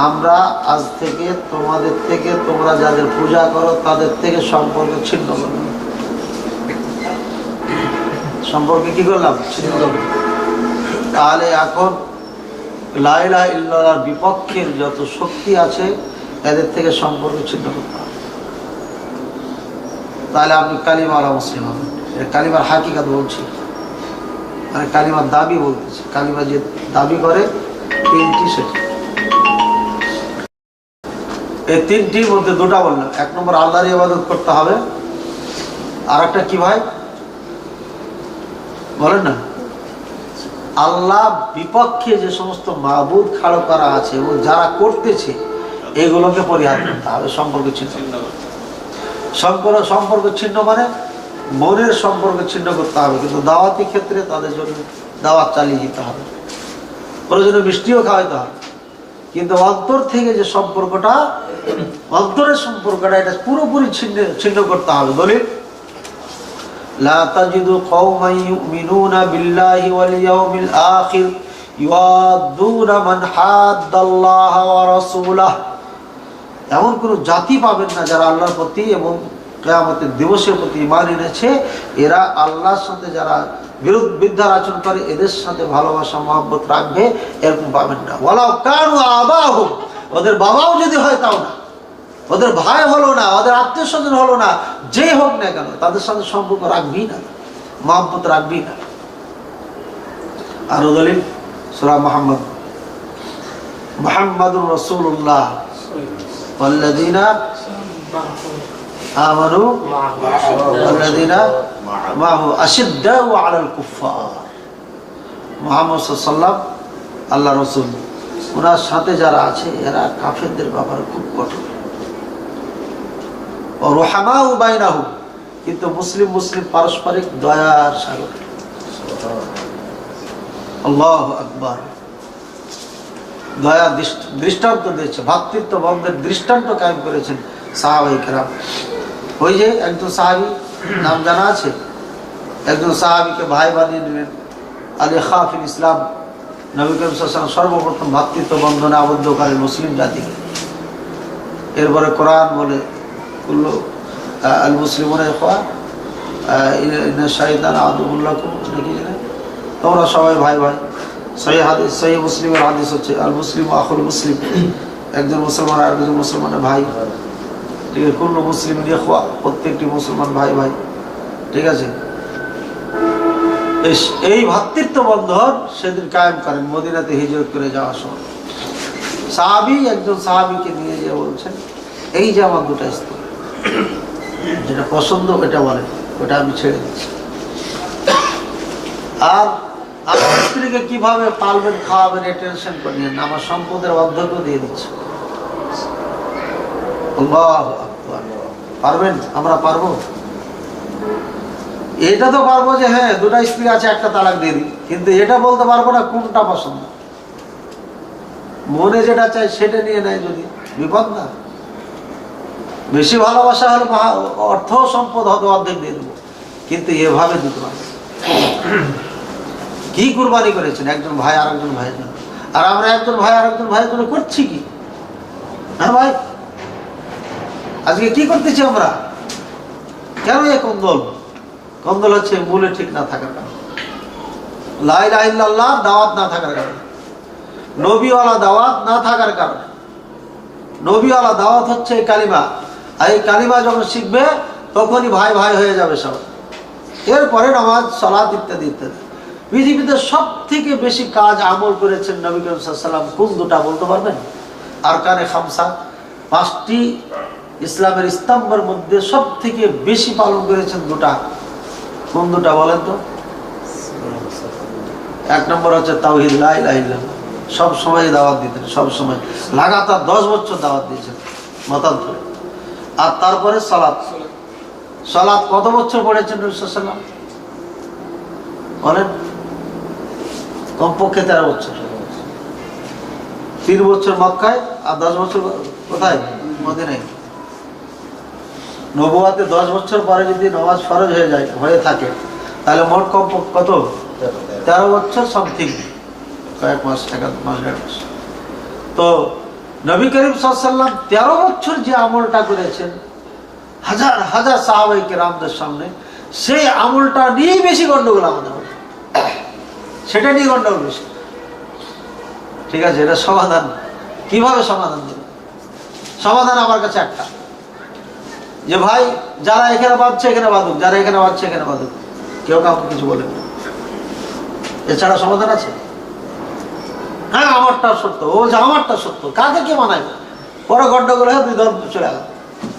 আমরা আজ থেকে তোমাদের থেকে, তোমরা যাদের পূজা করো তাদের থেকে সম্পর্ক ছিন্ন করলাম। সম্পর্কে কি করলাম? ছিন্ন করলাম। তাহলে এখন লা ইলাহা ইল্লাল্লাহর বিপক্ষের যত শক্তি আছে এদের থেকে সম্পর্ক ছিন্ন করতে হবে। তাহলে আপনি কালিমাওয়ালা মুসলিম হবেন। কালিমার হাকিকাত বলছি, মানে কালিমার দাবি বলতেছে। কালিমা যে দাবি করে তিনটি, সেটা এই তিনটির মধ্যে দুটা বললাম। এক নম্বর আল্লাহর ইবাদত করতে হবে, আর একটা কি ভাই বলেন না, আল্লাহ বিপক্ষে যে সমস্ত মাবুদ খাড়ো করা আছে এবং যারা করতেছে এগুলোকে পরিহার করতে হবে, সম্পর্ক ছিন্ন। সম্পর্ক ছিন্ন মানে মনের সম্পর্ক ছিন্ন করতে হবে, কিন্তু দাওয়াতি ক্ষেত্রে তাদের জন্য দাওয়াত চালিয়ে যেতে হবে, প্রয়োজনে মিষ্টিও খাওয়াইতে হবে, কিন্তু অন্তর থেকে যে সম্পর্কটা, অন্তরের সম্পর্কটা, এটা পুরোপুরি ছিন্ন করতে হবে। দলিল, লা তাজিদু কওমান ইউমিনুনা বিল্লাহি ওয়াল ইয়াউমিল আখির ইউআদ্দুনা মান হাদ্দাল্লাহ ওয়া রাসূলাহু, এমন কোন জাতি পাবেন না যারা আল্লাহর প্রতি এবং কিয়ামতের দিবসের প্রতি ঈমান এনেছে, এরা আল্লাহর সাথে যারা বিরুদ্ধার আচরণ করে এদের সাথে ভালোবাসা মহব্বত রাখবে, এরকম পাবেন না। ওয়ালাউ কানু আবাহুম, ওদের বাবাও যদি হয় তাও না, ওদের ভাই হলো না, ওদের আত্মীয় স্বজন হলো না, যে হোক না কেন তাদের সাথে সম্পর্ক রাখবি না, মহব্বত রাখবি না। আরো দলিল সূরা মুহাম্মাদুর রাসূলুল্লাহ ওয়াল্লাযীনা আমানু ওয়াল্লাযীনা মাহু আশিদ্দাউ আলাল কুফফার। মুহাম্মদ সাল্লাল্লাহু আলাইহি ওয়াসাল্লাম আল্লাহ রাসূল, ওনার সাথে যারা আছে এরা কাফেরদের ব্যাপারে খুব কঠোর। ও রুহামাউ বাইনাহুম, কিন্তু মুসলিম পারস্পরিক দয়ার সাগর। আল্লাহু আকবার। দয়া দৃষ্টান্ত দিয়েছে, ভ্রাতৃত্ব বন্ধের দৃষ্টান্ত কায়েম করেছেন সাহাবায়ে কেরাম। ওই যে একজন সাহাবী, নাম জানা আছে, একজন সাহাবীকে ভাই বানিয়ে নিলেন, আলী খাফিল ইসলাম। নবী করিম সাল্লাল্লাহু আলাইহি ওয়াসাল্লাম সর্বপ্রথম ভ্রাতৃত্ব বন্ধনে আবদ্ধ করেন মুসলিম জাতিকে। এরপরে কোরআন বলে, কুল্লু আল মুসলিমুনা ইখওয়ান ইন্না শাইতানা আদুউন লাকুম, নাকি জানেন, তোমরা সবাই ভাই ভাই। সহিহ হাদিস, সহিহ মুসলিমের হাদিস হচ্ছে আল মুসলিমু আখুল মুসলিম, একজন মুসলমান আর একজন মুসলমানের ভাই। ঠিক আছে, কুল্লু মুসলিমিন ইখওয়া, প্রত্যেকটি মুসলমান ভাই ভাই। ঠিক আছে, এই ভ্রাতৃত্ব বন্ধন সেদিন কায়েম করেন মদিনাতে হিজরত করে যাওয়ার সময়। সাহাবী একজন সাহাবীকে নিয়ে যে বলছেন, এই যে আমার দুটা স্ত্রী, যেটা পছন্দ ওটা বলেন, ওটা আমি ছেড়ে দিচ্ছি, আর আমার স্ত্রীকে কিভাবে পালবেন খাওয়াবেন এ টেনশন করিয়েন না, আমার সম্পদের অর্ধেক দিয়ে দিচ্ছি। আল্লাহু আকবার। পারবেন? আমরা পারবো? এটা তো পারবো যে হ্যাঁ দুটা স্ত্রী আছে, একটা তালাক দিয়ে দিই, কিন্তু এটা বলতে পারবো না কোনটা পছন্দ। মনে যেটা চাই সেটা নিয়ে নেয় যদি, বিপদ না? বেশি ভালোবাসা হলে অর্থ সম্পদ হয়তো অর্ধেক দিয়ে দেবো, কিন্তু এভাবে দিতে পারবো। কি কুরবানি করেছেন একজন ভাই আর একজন ভাইয়ের জন্য, আর আমরা একজন ভাই আর একজন ভাইয়ের জন্য করছি কি? হ্যাঁ ভাই, আজকে কি করতেছি আমরা? কেন এ কন্দল? কন্দল হচ্ছে মূলে ঠিক না থাকার কারণে, লা ইলাহা ইল্লাল্লাহ দাওয়াত না থাকার কারণে। নবীওয়ালা দাওয়াত না থাকার কারণে। নবীওয়ালা দাওয়াত হচ্ছে এই কালিমা, আর এই কালিমা যখন শিখবে তখনই ভাই ভাই হয়ে যাবে সব। এরপরে নামাজ, সালাত ইত্যাদি ইত্যাদি। পৃথিবীতে সব থেকে বেশি কাজ আমল করেছেন নবী করিম সাল্লাল্লাহু আলাইহি ওয়াসাল্লাম কোন দুটা বলতে পারবেন? আরকানে খামসা, পাঁচটি ইসলামের স্তম্ভের মধ্যে সব থেকে বেশি পালন করেছেন দুটা। কোন দুটা বলেন তো? এক নম্বর হচ্ছে তাওহীদ, লা ইলাহা ইল্লাল্লাহ। সব সময় দাওয়াত দিতেন, সব সময় লাগাতার 10 বছর দাওয়াত দিয়েছেন মতান্তরে। আর তারপরে সালাত। সালাত কত বছর পড়েছেন নবী সাল্লাল্লাহু আলাইহি ওয়াসাল্লাম বলেন? কমপক্ষে 13 বছর। 3 বছর মক্কায় আর 10 বছর কোথায়? মদিনায়। নবুয়াতে 10 বছর পরে যদি নামাজ ফরজ হয়ে থাকে তাহলে মোট কমপক্ষে কত? 13 বছর সামথিং, কয়েক মাস, 1 মাস 1.5 মাস। তো নবী করিম সাল্লাল্লাহু আলাইহি ওয়াসাল্লাম 13 বছর যে আমলটা করেছেন হাজার হাজার সাহাবায়ে কেরামদের সামনে, সেই আমলটা নিয়ে বেশি গন্ডগোল আমাদের, সেটা নিয়ে গন্ডগোল বেশি। ঠিক আছে, এটা সমাধান কিভাবে সমাধান দেবে? সমাধান আমার কাছে একটা, যে ভাই যারা এখানে বাঁধছে এখানে বাঁধুক, যারা এখানে বাঁধছে এখানে বাঁধুক, কেউ কাউকে কিছু বলেন না। এছাড়া সমাধান আছে? হ্যাঁ, আমারটা সত্য, ও যে আমারটা সত্য, কাকে কে মানায়? বড় গন্ডগোল হয়ে 2 দল চলে গেল,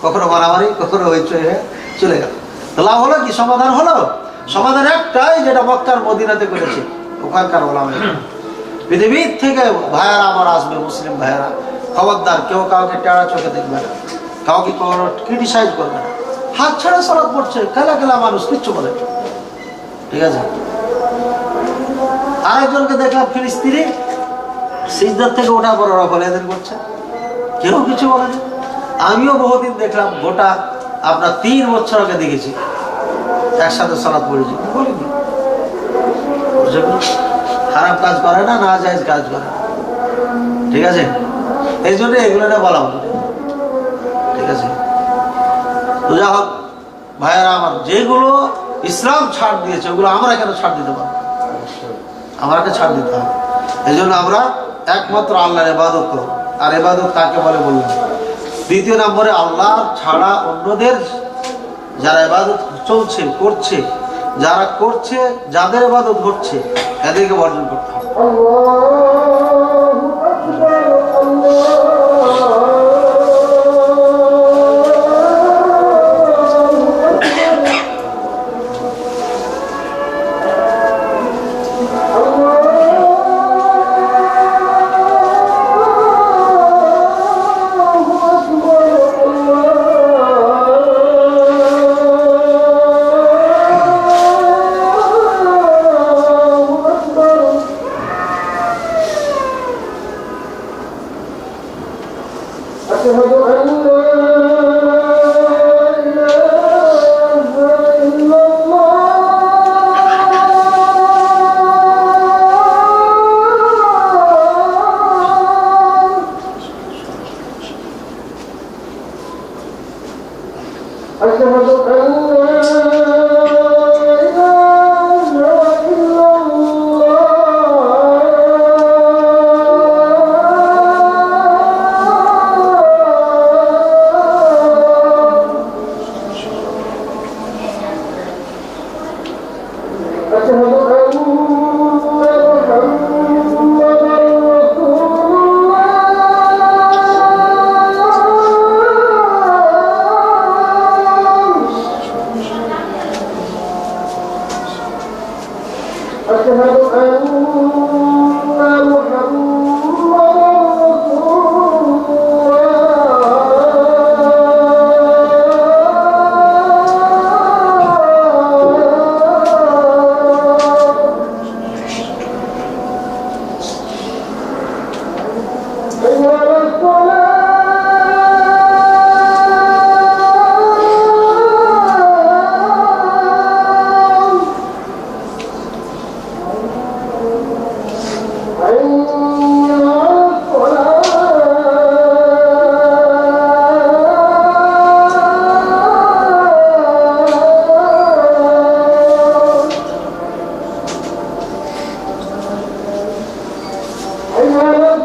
কখনো মারামারি, কখনো হইচই হয়ে চলে গেল। তো লাভ হলো কি? সমাধান হলো? সমাধান একটাই, যেটা মক্কার মদিনাতে করেছে ওখানকার ওলামায়ে। পৃথিবীর থেকে ভাইয়ারা আমার আসবে, মুসলিম ভাইয়ারা, খবরদার কেউ কাউকে টেড়া চোখে দেখবে না, কাউকে কোনো ক্রিটিসাইজ করবে না। হাত ছেড়ে সালাত পড়ছে, খেলা খেলা মানুষ, কিচ্ছু বলে। ঠিক আছে। আরেকজনকে দেখলাম ফিলিস্তিনি, সিজদার থেকে ওঠা পর রফল এদের করছে, কেউ কিছু বলেনি। আমিও বহুদিন দেখলাম, গোটা আপনার 3 বছর আগে দেখেছি, একসাথে সালাত পড়েছি, বলিনি। খারাপ কাজ করে না, না জায়েজ কাজ করে না। ঠিক আছে, এই জন্য এগুলো না বলা হলো। ঠিক আছে। তো যা হোক ভাইয়ারা আমার, যেগুলো ইসলাম ছাড় দিয়েছে ওগুলো আমরা কেন ছাড় দিতে পারবো? আমাকে ছাড় দিতে হবে। এই জন্য আমরা একমাত্র আল্লাহর ইবাদত করব। আর ইবাদত কাকে বলে বললাম। দ্বিতীয় নম্বরে, আল্লাহ ছাড়া অন্যদের যারা ইবাদত চলছে, করছে, যারা করছে, যাদের ইবাদত ঘটছে, এদেরকে বর্জন করতে হবে। Allah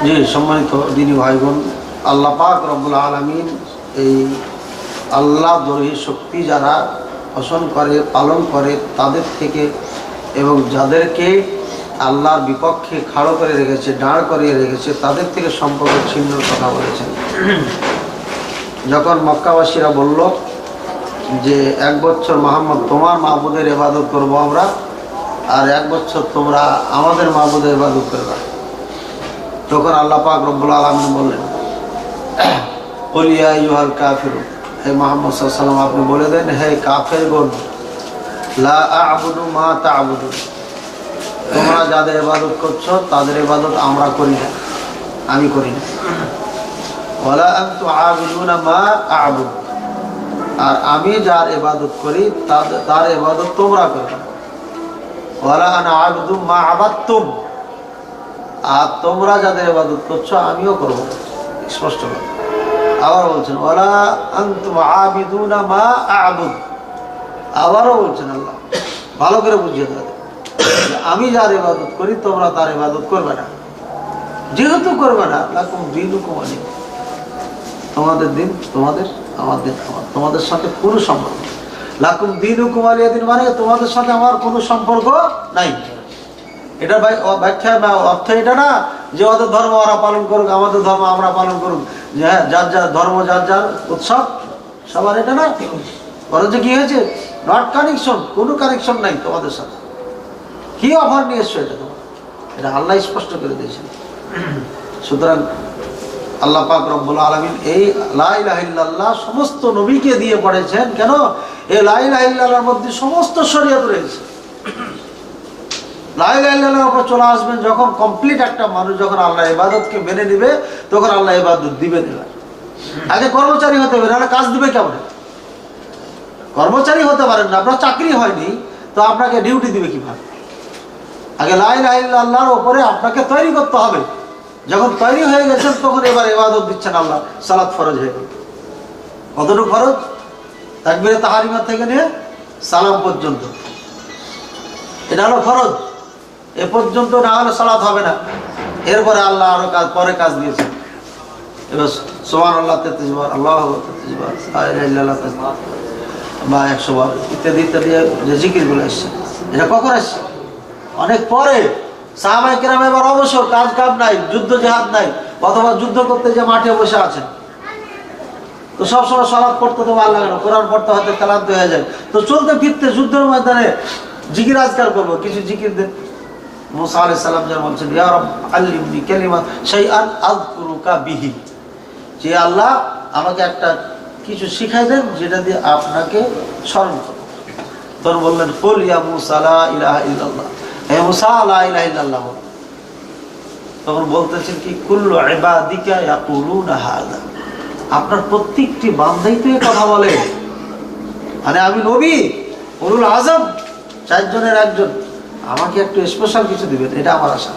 জি সম্মানিত দিনী ভাই বোন, আল্লাহ পাক রব্বুল আলামিন এই আল্লাহ দরহি শক্তি যারা পোষণ করে পালন করে তাদের থেকে এবং যাদেরকে আল্লাহর বিপক্ষে খাড়ো করে রেখেছে, দাঁড় করিয়ে রেখেছে, তাদের থেকে সম্পর্ক ছিন্নর কথা বলেছেন। যখন মক্কাবাসীরা বলল যে 1 বছর মুহাম্মদ তোমার মাবুদের ইবাদত করবো আমরা, আর 1 বছর তোমরা আমাদের মাবুদের ইবাদত করবে, তখন আল্লাহ পাক রব্বুল আলামিন বললেন কুল ইয়া আইয়ুহাল কাফিরুন, হে মুহাম্মদ সাল্লাল্লাহু আলাইহি ওয়াসাল্লাম আপনি বলে দেন, হে কাফেরগণ, লা আ'বুদু মা তা'বুদুন, তোমরা যাদের ইবাদত করছো তাদের ইবাদত আমরা করি না, আমি করি না। ওয়ালা আনতুম আ'বিদুনা মা আ'বুদ, আর আমি যার ইবাদত করি তার ইবাদত তোমরা করবে। ওয়ালা আনা আ'বুদু মা আবাদতুম, আর তোমরা যাদের ইবাদত করছো আমিও করব। স্পষ্ট কথা। আবার বলছেন ওয়ালা আনতুম আবিদুনা মা আ'বুদ, আবারও বলছেন আল্লাহ, ভালো করে বুঝিয়ে দেন, আমি যার ইবাদত করি তোমরা তার ইবাদত করবে না। যেহেতু করবে না, লাকুম দীনুকুম ওয়ালিয়া, তোমাদের দিন তোমাদের, আমার দিন আমার, তোমাদের সাথে কোনো সম্পর্ক। লাকুম দীনুকুম ওয়ালিয়া দিন মানে তোমাদের সাথে আমার কোনো সম্পর্ক নাই। এটা ব্যাখ্যা না, অর্থ এটা না যে ওদের ধর্ম ওরা পালন করুক, আমাদের ধর্ম আমরা পালন করুক, যে হ্যাঁ যার যার ধর্ম যার যার উৎসব সবার, এটা না। বরঞ্চ কি হয়েছে, নট কানেকশন, কোনো কানেকশন নাই তোমাদের সাথে। কি অফার নিয়ে এসছো এটা তোমার, এটা আল্লাহ স্পষ্ট করে দিয়েছেন। সুতরাং আল্লাহ পাক রব্বুল আলামিন এই লা ইলাহা ইল্লাল্লাহ সমস্ত নবীকে দিয়ে পড়েছেন। কেন? এই লা ইলাহা ইল্লাল্লাহর মধ্যে সমস্ত শরীয়ত রয়েছে। লা ইলাহা ইল্লাল্লাহর উপর চলে আসবেন যখন কমপ্লিট একটা মানুষ যখন আল্লাহর ইবাদতকে মেনে নেবে, তখন আল্লাহ ইবাদত দিবেন। আগে কর্মচারী হতে হবে, নাহলে কাজ দিবে কেমন? কর্মচারী হতে পারেন না, আপনার চাকরি হয়নি তো আপনাকে ডিউটি দিবে কিভাবে? আগে লা ইলাহা ইল্লাল্লাহর উপরে আপনাকে তৈরি করতে হবে। যখন তৈরি হয়ে গেছেন তখন এবার ইবাদত দিচ্ছেন আল্লাহ। সালাত ফরজ হয়ে গেল। কতটুকু ফরজ? তাকবীরে তাহরিমা থেকে নিয়ে সালাম পর্যন্ত, এটা হলো ফরজ। এ পর্যন্ত না হলে সালাত হবে না। এরপরে আল্লাহ আরো কাজ, পরে কাজ দিয়েছেন। এবার সুবহানাল্লাহ 33 বার, আল্লাহু আকবার 33 বার, লা ইলাহা ইল্লাল্লাহ 33 বার বা 100 বার ইত্যাদি ইত্যাদি যে জিকিরগুলো আসছে, এটা কখন আসছে? অনেক পরে। সাহাবায়ে কেরাম এবার অবসর, কাজ কাম নাই, যুদ্ধ জিহাদ নাই, অথবা যুদ্ধ করতে যে মাঠে বসে আছেন, তো সবসময় সালাত পড়তে তো ভালো লাগে না, কোরআন পড়তে হয়তো ক্লান্ত হয়ে যায়, তো চলতে ফিরতে যুদ্ধের ময়দানে জিকির আজকার করবো, কিছু জিকির দেন। মুসা আলাইহিস সালাম যেন বলছেন, ইয়া রব আল্লিমনি কালিমা শাইআন আযকুরুকা বিহি, যে আল্লাহ আমাকে একটা কিছু শিখাই দেন যেটা দিয়ে আপনাকে স্মরণ করব। তখন বললেন কুল ইয়া মুসা লা ইলাহা ইল্লাল্লাহ, হে মুসা লা ইলাহা ইল্লাল্লাহ। তখন বলতেছেন কি, কুল্লু ইবাদিকা ইয়াকুলুনা হাযা, আপনার প্রত্যেকটি বান্দাই তো এই কথা বলে, মানে আমি নবী, উলুল আযম 4 জনের একজন, আমাকে একটু স্পেশাল কিছু দিবেন, এটা আমার আশা।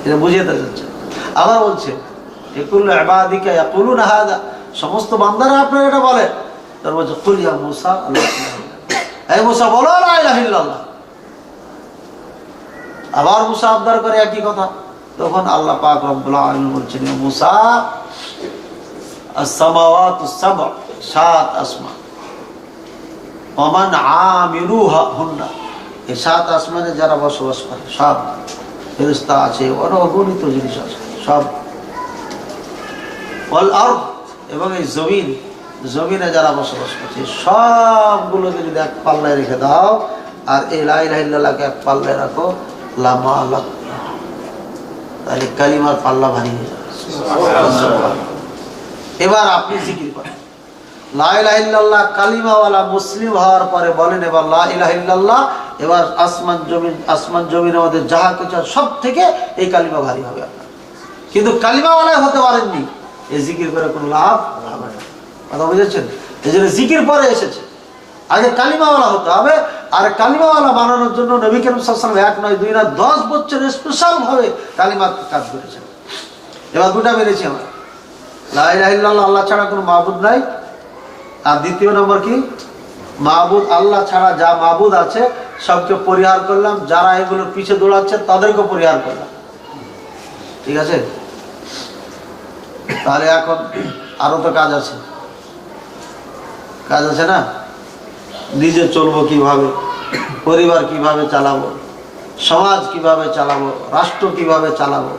এটা বুঝিয়ে দেওয়া যাচ্ছে। আবার বলছে কুল্লু ইবাদিকা ইয়াকুলুনা হাযা, সমস্ত বান্দারা আপনার এটা বলে। তার বলছে কুল ইয়া মুসা লা ইলাহা ইল্লাল্লাহ, হে মুসা বলো লা ইলাহা ইল্লাল্লাহ। আবার মুসা আবদার করে একই কথা। তখন আল্লাহ পাক রব্বুল আলামিন বলছেন, মুসা আস-সামাওয়াতুস সাব'ু, 7 আসমান, ওয়া মান আমিরুহুন্না, এই 7 আসমানে যারা বসবাস করে, সব ফেরেশতা আছে, অগণিত জিনিস আছে সব, ওয়াল আরদ, এবং এই জমিন, জমিনে যারা বসবাস করছে, সবগুলোকে যদি এক পাল্লায় রেখে দাও আর এই লা ইলাহা ইল্লাল্লাহকে এক পাল্লায় রাখো, লামা লাক, তাহলে কালিমার পাল্লা ভারী হয়ে যাবে। এবার আপনি জিকির করেন লা ইলাহা ইল্লাল্লাহ, কালিমাওয়ালা মুসলিম হওয়ার পরে বলেন এবার লা ইলাহা ইল্লাল্লাহ। এবার আসমান জমিনের মধ্যে যাহা কিছু সব থেকে এই কালিমা ভারী হবে আপনার। কিন্তু কালিমাওয়ালা হতে পারেননি, এই জিকির করে কোনো লাভ হবে না। কথা বুঝেছেন? এই জন্য জিকির পরে এসেছে, আগে কালিমাওয়ালা হতে হবে। আর কালিমাওয়ালা বানানোর জন্য নবী করিম সাল্লাল্লাহু আলাইহি ওয়াসাল্লাম 1 নয় 2 না 10 বছর স্পেশাল ভাবে কালিমার কাজ করেছেন। এবার দুটা মেরেছি আমরা, লা ইলাহা ইল্লাল্লাহ, আল্লাহ ছাড়া কোনো মাবুদ নাই। আর দ্বিতীয় নম্বর কি, মাবুদ আল্লাহ ছাড়া যা মাবুদ আছে সবকে পরিহার করলাম, যারা এগুলোর পিছে দৌড়াচ্ছে তাদেরকে পরিহার করলাম। ঠিক আছে? তাহলে এখন আরো তো কাজ আছে, কাজ আছে না? নিজে চলবো কিভাবে, পরিবার কিভাবে চালাবো, সমাজ কিভাবে চালাবো, রাষ্ট্র কিভাবে চালাবো,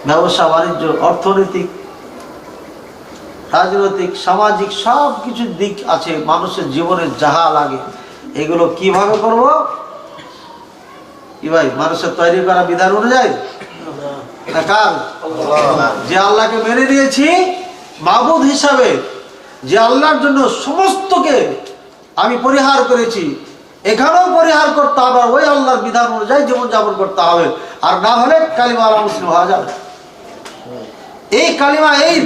ব্যবসা বাণিজ্য, অর্থনৈতিক, রাজনৈতিক, সামাজিক সব কিছু দিক আছে মানুষের জীবনে যাহা লাগে, এগুলো কিভাবে করব? কি ভাই, মানুষের তৈরি করা বিধান অনুযায়ী না কার? যে আল্লাহকে মেনে নিয়েছি মাবুদ হিসাবে, যে আল্লাহর জন্য সমস্তকে আমি পরিহার করেছি, এখানেও পরিহার করতে হবে, ওই আল্লাহর বিধান অনুযায়ী জীবন যাপন করতে হবে। আর না হলে কালিমাওয়ালা মুসলিম হওয়া যাবে। এই কালিমা এই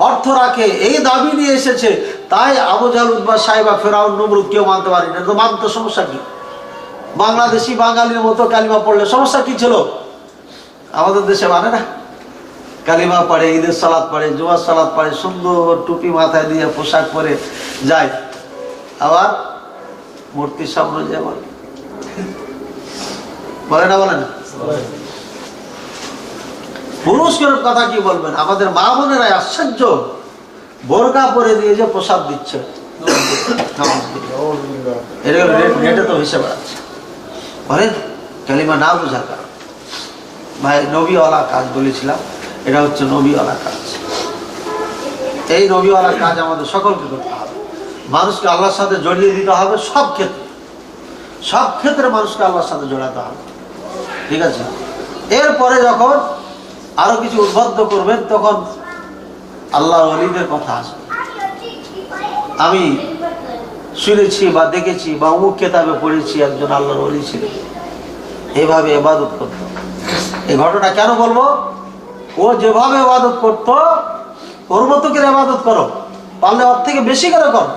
অর্থ রাখে, এই দাবি নিয়ে এসেছে, তাই আবু জাহল, উতবা, সাইবা, ফেরাউন, নমরুদ কেউ মানতে পারেনি। তো মানতে সমস্যা কি? বাংলাদেশি বাঙালির মতো কালিমা পড়লে সমস্যা কি ছিল? আমাদের দেশে মানে না, কালিমা পড়ে, ঈদের সালাত পড়ে, জুমার সালাত পড়ে, সুন্দর টুপি মাথায় দিয়ে পোশাক পরে যায়, আবার মূর্তির সামনে যায় বলে না, বলে না। পুরুষের কথা কি বলবেন? আমাদের মা বোনেরা আশ্চর্য, বোরকা পরে দিয়ে যে প্রসাদ দিচ্ছে, নেটে তো হিসেবে বেড়াচ্ছে। বলেন কালিমা না বোঝার কারণ। ভাই নবীওয়ালা কাজ বলেছিলাম, এটা হচ্ছে নবীওয়ালা কাজ। এই নবীওয়ালা কাজ আমাদের সকলকে করতে হবে। মানুষকে আল্লাহর সাথে জড়িয়ে দিতে হবে সব ক্ষেত্রে, সব ক্ষেত্রে মানুষকে আল্লাহর সাথে জড়াতে হবে। ঠিক আছে? এরপরে যখন আরো কিছু উদ্বুদ্ধ করবেন তখন আল্লাহর ওলিদের কথা আসবে। আমি শুনেছি বা দেখেছি বা অমুক কিতাবে পড়েছি একজন আল্লাহর ওলি ছিলেন, এভাবে ইবাদত করত। এই ঘটনা কেন বলবো? ও যেভাবে ইবাদত করত, ওর মতো করে ইবাদত করো, পারলে ওর থেকে বেশি করে করো।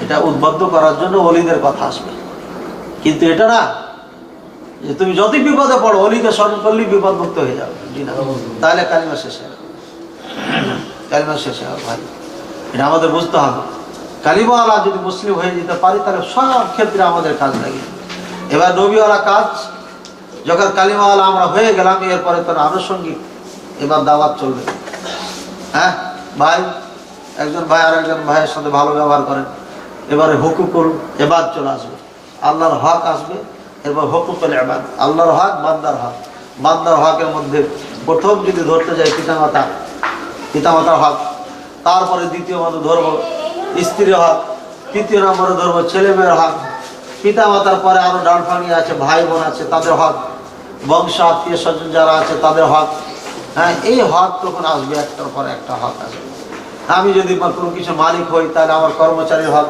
এটা উদ্বুদ্ধ করার জন্য ওলিদের কথা আসবে। কিন্তু এটা না যে তুমি যতই বিপদে পড়ো অলিকে স্মরণ করলেই বিপদ মুক্ত হয়ে যাবে, তাহলে কালিমা শেষ হবে, কালিমা শেষ হবে। ভাই এটা আমাদের বুঝতে হবে। কালিমাওয়ালা যদি মুসলিম হয়ে যেতে পারি তাহলে সব ক্ষেত্রে আমাদের কাজ লাগে। এবার নবীওয়ালা কাজ যখন কালিমাওয়ালা আমরা হয়ে গেলাম, এরপরে তোর আনুষঙ্গিক এবার দাওয়াত চলবে। হ্যাঁ ভাই, একজন ভাই আর একজন ভাইয়ের সাথে ভালো ব্যবহার করেন, এবারে হুকুকুল ইবাদ চলে আসবে, আল্লাহর হক আসবে। এরপর হুকুকুল ইবাদ, আল্লাহর হক, বান্দার হক। বান্দার হকের মধ্যে প্রথম যদি ধরতে যাই পিতামাতার হক, তারপরে দ্বিতীয় মধ্যে ধরবো স্ত্রীর হক, তৃতীয় নম্বরে ধরবো ছেলে মেয়ের হক, পিতামাতার পরে আরো ডালফানি আছে, ভাই বোন আছে, তাদের হক, বংশ আত্মীয় স্বজন যারা আছে তাদের হক। হ্যাঁ, এই হক তখন আসবে, একটার পর একটা হক আসবে। আমি যদি কোনো কিছু মালিক হই তাহলে আমার কর্মচারীর হক।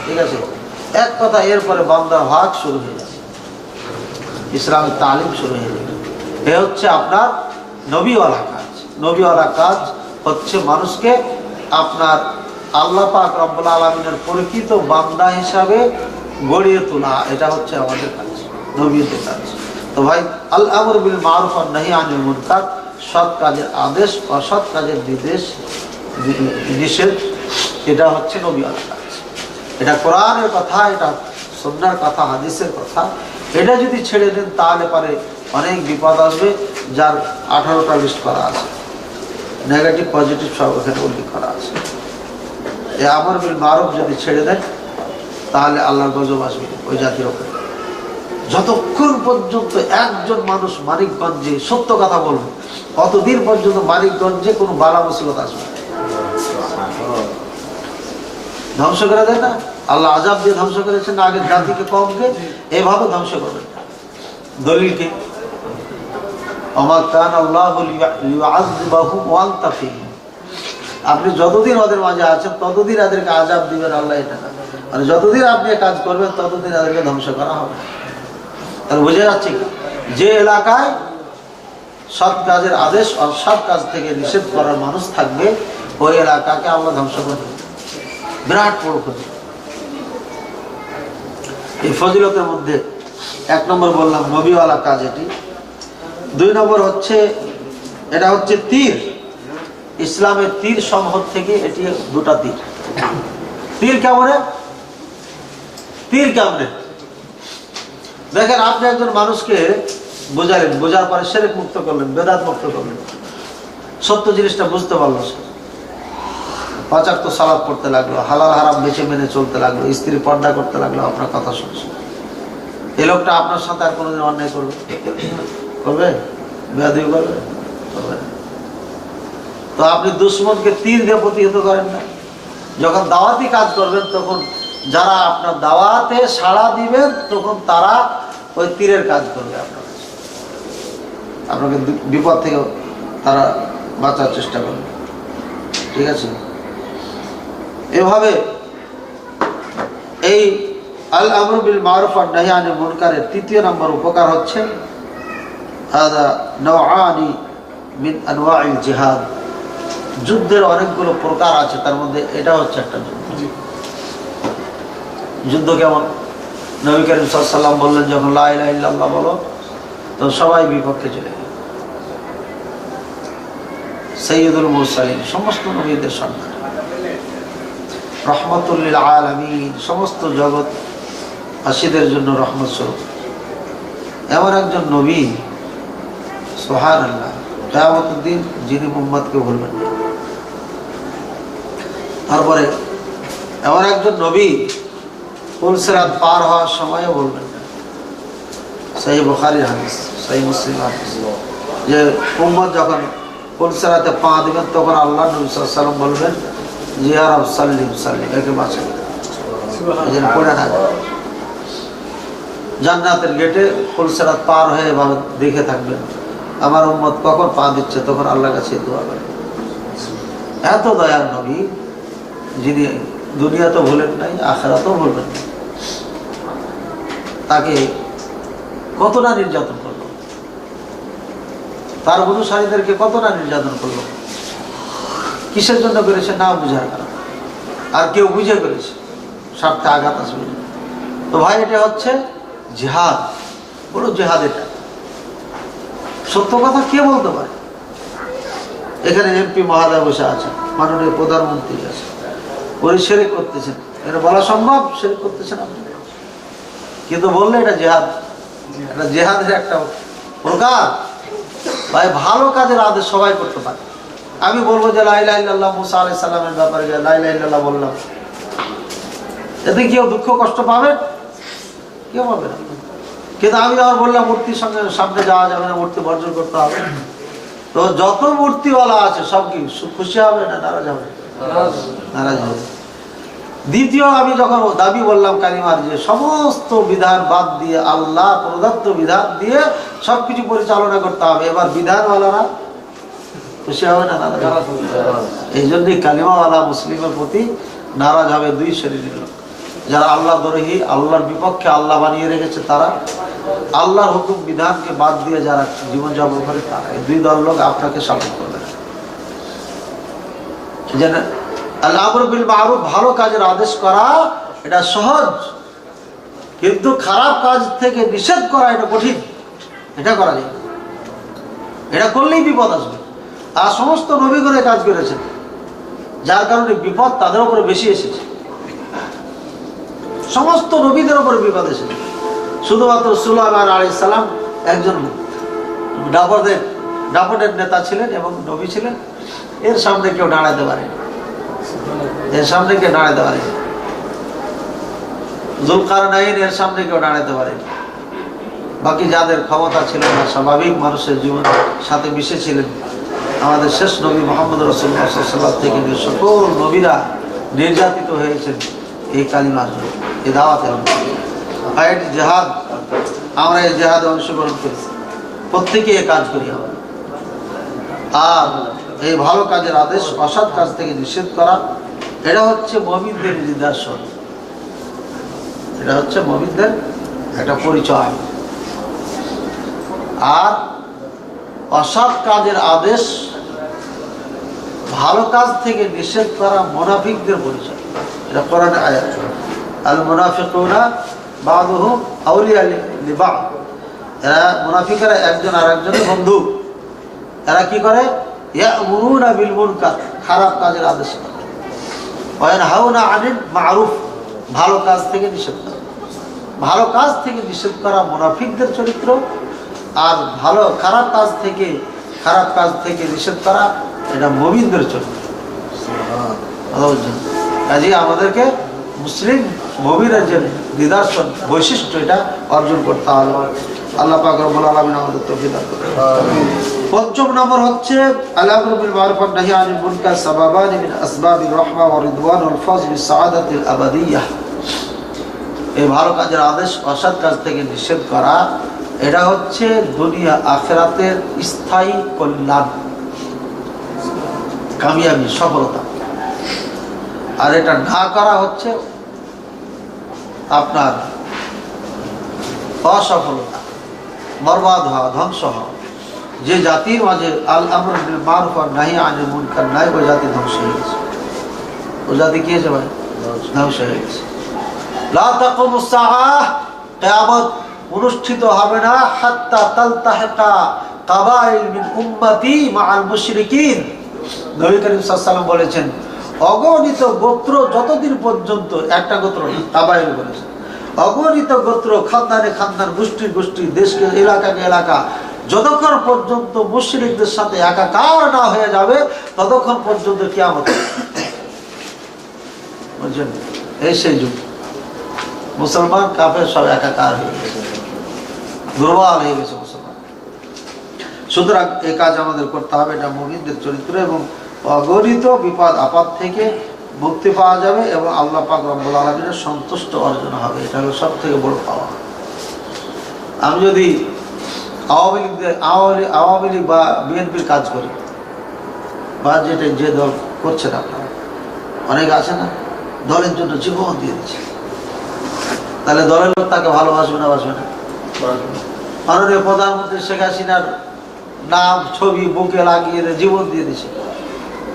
ঠিক আছে? এক কথা, এরপরে বান্দার হক শুরু হয়ে যাবে, ইসলামের তালিম শুরু হয়ে যাবে। এ হচ্ছে আপনার নবীওয়ালা কাজ। নবীওয়ালা কাজ হচ্ছে মানুষকে আপনার আল্লাহ পাক রব্বুল আলামিনের পরিচিত বান্দা হিসাবে গড়িয়ে তোলা। এটা হচ্ছে আমাদের কাজ, নবীদের কাজ। তো ভাই, আল আমর বিল মারুফ ওয়ান নাহি আনিল মুনকার, সৎ কাজের আদেশ, অসৎ কাজের নিষেধ, এটা হচ্ছে নবীওয়ালা কাজ। এটা কোরআনের কথা, এটা সুন্নাহর কথা, হাদিসের কথা। এটা যদি ছেড়ে দেন তাহলে পারে অনেক বিপদ আসবে, যার 18টা লিস্ট করা আছে, নেগেটিভ পজিটিভ সব ওখানে উল্লেখ করা আছে। এই আমর বিল মারুফ যদি ছেড়ে দেন তাহলে আল্লাহর গজব আসবে ওই জাতির উপরে। যতক্ষণ পর্যন্ত একজন মানুষ মানিকগঞ্জে সত্য কথা বলবে, ততদিন পর্যন্ত মানিকগঞ্জে কোনো বালা মুসিবত আসবে না। ধ্বংস করে দেয় না আল্লাহ, আযাব দিয়ে ধ্বংস করেছেন না আগের জাতিকে, কমকে, এভাবে ধ্বংস করবেন না। দলিল কি? ওমা কানা আল্লাহু লিয়ুআযযিবাহুম ওয়া আনতা ফীহিম। আপনি যতদিন ওদের মাঝে আছেন ততদিন এদেরকে আযাব দিবেন আল্লাহ, এটা না। মানে যতদিন আপনি কাজ করবেন ততদিন এদেরকে ধ্বংস করা হবে। তাহলে বুঝে যাচ্ছে যে এলাকায় সৎ কাজের আদেশ আর সৎ কাজ থেকে নিষেধ করার মানুষ থাকবে, ওই এলাকাকে আল্লাহ ধ্বংস করবে। বিরাট বড় ক্ষতি। এই ফজিলতের মধ্যে 1 নম্বর বললাম নবীওয়ালা কাজ এটি। 2 নম্বর হচ্ছে এটা হচ্ছে তীর। ইসলামের তীর সমূহ থেকে এটি 2টা তীর। তীর কেমনে? তীর কেমনে? দেখেন, আপনি একজন মানুষকে বোঝালেন, বোঝার পরে শিরক মুক্ত করলেন, বেদাত মুক্ত করলেন, সত্য জিনিসটা বুঝতে পারলো, সে 5 ওয়াক্ত সালাত পড়তে লাগলো, হালাল হারাম বেছে মেনে চলতে লাগলো, স্ত্রী পর্দা করতে লাগলো আপনার কথা শুনছে। এই লোকটা আপনার সাথে আর কোনোদিন অন্যায় করবে? করবে? বেয়াদবি করবে? করবে না। তো আপনি দুশ্মনকে তীর দিয়ে প্রতিহত করেন না। যখন দাওয়াতি কাজ করবেন তখন যারা আপনার দাওয়াতে সাড়া দিবেন তখন তারা ওই তীরের কাজ করবে আপনার কাছে। আপনাকে বিপদ থেকে তারা বাঁচার চেষ্টা করবে। ঠিক আছে? এভাবে এই আল আমরু বিল মারুফ ওয়ান নাহি আনিল মুনকারের 3য় নম্বর উপকার হচ্ছে হাদা নওআনি মিন আনওয়াইল জিহাদ। যুদ্ধের অনেকগুলো প্রকার আছে, তার মধ্যে এটা হচ্ছে একটা যুদ্ধ। যুদ্ধ কেমন? নবী করিম সাল্লাল্লাহু আলাইহি ওয়াসাল্লাম বললেন, যখন লা ইলাহা ইল্লাল্লাহ বলো তো সবাই বিপক্ষে চলে গেল। সাইয়্যিদুল মুরসালিন, সমস্ত নবীদের সন্তান, রহমাতুল লিল আলামিন, সমস্ত জগৎবাসীদের জন্য রহমত স্বরূপ এমন একজন নবী, সুবহানাল্লাহ, কিয়ামতের দিন যিনি উম্মতকে ভুলবেন না। তারপরে এমন একজন নবী পুল সিরাত পার হওয়ার সময়ও বলবেন না। সহিহ বুখারীর হাদিস, সহিহ মুসলিম হাদিস, যে উম্মত যখন পুল সিরাতে পা দিবেন তখন আল্লাহ নবী সাল্লাল্লাহু আলাইহি ওয়াসাল্লাম বলবেন, ইয়া রাব সাল্লিম সাল্লিম, একে বাঁচান যেন পড়ে না যায়। জান্নাতের গেটে পুল সিরাত পার হয়ে এভাবে দেখে থাকবেন, আমার উম্মত কখন পা দিচ্ছে, তখন আল্লাহর কাছে দোয়া করে। এত দয়ার নবী, যিনি দুনিয়াতেও ভুলেন নাই, আখিরাতেও ভুলবেন না। তাকে কত না নির্যাতন করলো, তার অনুসারীদেরকে কত না নির্যাতন করলো। কিসের জন্য করেছে? না বুঝার কারণ। আর কেউ বুঝে করেছে, স্বার্থে আঘাত আসবে। তো ভাই, এটা হচ্ছে জিহাদ, বড় জিহাদ। এটা সত্য কথা কে বলতে পারে? এখানে এমপি মহোদয় বসে আছে, মাননীয় প্রধানমন্ত্রী আছে, উনি শিরক করতেছেন, এটা বলা সম্ভব? শিরক করতেছেন আপনি, কিন্তু বললে এটা জিহাদ। এটা জিহাদের একটা প্রকার। ভাই, ভালো কাজের আদেশ সবাই করতে পারে। আমি বলবো যে লা ইলাহা ইল্লাল্লাহ, মুসা আলাইহিস সালামের ব্যাপারে যে লা ইলাহা ইল্লাল্লাহ বললাম, এতে কেউ দুঃখ কষ্ট পাবে? কেউ পাবে না। কিন্তু আমি যখন বললাম মূর্তির সঙ্গে সামনে যাওয়া যাবে না, মূর্তি বর্জন করতে হবে, তো যত মূর্তিওয়ালা আছে সব কি খুশি হবে না নারাজ হবে? নারাজ হবে। দ্বিতীয়, আমি যখন দাবি বললাম কালিমার, যে সমস্ত বিধান বাদ দিয়ে আল্লাহ প্রদত্ত বিধান দিয়ে সবকিছু পরিচালনা করতে হবে, এবার বিধানওয়ালারা খুশি হবে না নারাজ হবে? এই জন্যই কালিমাওয়ালা মুসলিমের প্রতি নারাজ হবে 2 শ্রেণীর লোক। যারা আল্লাহ দ্রোহী, আল্লাহর বিপক্ষে আল্লাহ বানিয়ে রেখেছে তারা, আল্লাহর হুকুম বিধানকে বাদ দিয়ে যারা জীবনযাপন করে তারা। এই 2 দল লোক আপনাকে সাপোর্ট করবে না। আল আমরু বিল মারুফ, ভালো কাজের আদেশ করা এটা সহজ, কিন্তু খারাপ কাজ থেকে নিষেধ করা এটা কঠিন। এটা করা যায়, এটা করলেই বিপদ আসবে। আর সমস্ত নবীগণে কাজ করেছেন, যার কারণে বিপদ তাদের উপরে বেশি এসেছে। সমস্ত নবীদের উপরে বিপদ এসেছে। শুধুমাত্র সুলাইমান আলাইহিস সালাম একজন দাপটের নেতা ছিলেন এবং নবী ছিলেন, এর সামনে কেউ দাঁড়াতে পারে, এর সামনে কেউ দাঁড়াতে পারে। যুলকারনাইন, এর সামনে কেউ দাঁড়াতে পারে। বাকি যাদের ক্ষমতা ছিল না, স্বাভাবিক মানুষের জীবনের সাথে মিশেছিলেন, আমাদের শেষ নবী মুহাম্মদ রাসূলুল্লাহ সাল্লাল্লাহু আলাইহি ওয়াসাল্লাম থেকে সকল নবীরা নির্যাতিত হয়েছেন এই কালিমার জন্য, এই দাওয়াতের। জিহাদ আমরা এই জেহাদে অংশগ্রহণ করেছি, প্রত্যেকে এই কাজ করি আমরা। আর এই ভালো কাজের আদেশ, অসৎ কাজ থেকে নিষেধ করা, এটা হচ্ছে মুমিনদের নিদর্শন, এটা হচ্ছে মুমিনদের একটা পরিচয়। আর অসৎ কাজের আদেশ, ভালো কাজ থেকে নিষেধ করা মুনাফিকদের পরিচয়। এটা কোরআনের আয়াত, আল মুনাফিকুনা বাদুহুম আউলিয়া লিবাদ। এরা মুনাফিকরা একজন আরেকজনের বন্ধু। এরা কি করে? ইয়ামুরুনা বিল মুনকার, খারাপ কাজের আদেশ করে, ওয়া ইয়ানহাউনা আনিল মারুফ, ভালো কাজ থেকে নিষেধ করে। ভালো কাজ থেকে নিষেধ করা মুনাফিকদের চরিত্র, আর খারাপ কাজ থেকে নিষেধ করা এটা মুমিনদের চরিত্র। কাজে আমাদেরকে মুসলিম মুমিনের যে নিদর্শন বৈশিষ্ট্য, এটা অর্জন করতে হবে। আল্লাহ পাক রব্বুল আলামিন আমাদের তৌফিক দান করুন। পঞ্চম নম্বর হচ্ছে আল-আমরু বিল মারুফ ওয়ান নাহয়ু আনিল মুনকার সাবাবান মিন আসবাবির রাহমা ওয়া রিদওয়ান ওয়াল ফাওজ বিস সাআদাতিল আবাদিয়াহ। এই ভালো কাজের আদেশ, অসৎ কাজ থেকে নিষেধ করা, এটা হচ্ছে দুনিয়া আখিরাতের স্থায়ী কল্যাণ, কামিয়াবি, সফলতা। আর এটা না করা হচ্ছে আপনার অসফলতা, বরবাদ হওয়া, ধ্বংস হওয়া। যে জাতির মাঝে আল আমর বিল মারুফ ওয়ান নাহয়ু আনিল মুনকার নাই, ওই জাতি ধ্বংস হয়ে গেছে। ওই জাতি কি হয়েছে ভাই? ধ্বংস হয়ে গেছে। লা তাকুমুস সাআহ, কিয়ামত অনুষ্ঠিত হবে না, হাত্তা তালতাহিকা কাবাইল মিন উম্মতি মাআল মুশরিকিন। নবী করিম সাল্লাল্লাহু আলাইহি ওয়াসাল্লাম বলেছেন, অগণিত গোত্র যতদিন পর্যন্ত, একটা গোত্র না, কাবাইল বলেছে, অগণিত গোত্র, খানদানে খানদান, গোষ্ঠী গোষ্ঠী, দেশকে এলাকাকে এলাকা, যতক্ষণ পর্যন্ত মুশরিকদের সাথে একাকার না হয়ে যাবে, ততক্ষণ পর্যন্ত কিয়ামত। বুঝছেন? এই সেই যুগ, মুসলমান কাফের সব একাকার হয়ে গেছে, দুর্বল হয়ে গেছে মুসলমান। সুতরাং এই কাজ আমাদের করতে হবে, এটা মুমিনদের চরিত্র, এবং অগণিত বিপদ আপদ থেকে মুক্তি পাওয়া যাবে এবং আল্লাহ পাক রব্বুল আলামিনের সন্তুষ্ট অর্জন হবে। এটা হলো সব থেকে বড় পাওয়া। আমি যদি আওয়ামী লীগ বা বিএনপির কাজ করি, বা যে দল করছেন আপনারা, অনেক আছে না, দলের জন্য জীবন দিয়ে দিচ্ছে, তাহলে দলের লোক তাকে ভালোবাসবে না? বাসবে না? মাননীয় প্রধানমন্ত্রী শেখ হাসিনার নাম, ছবি বুকে লাগিয়ে জীবন দিয়ে দিচ্ছে।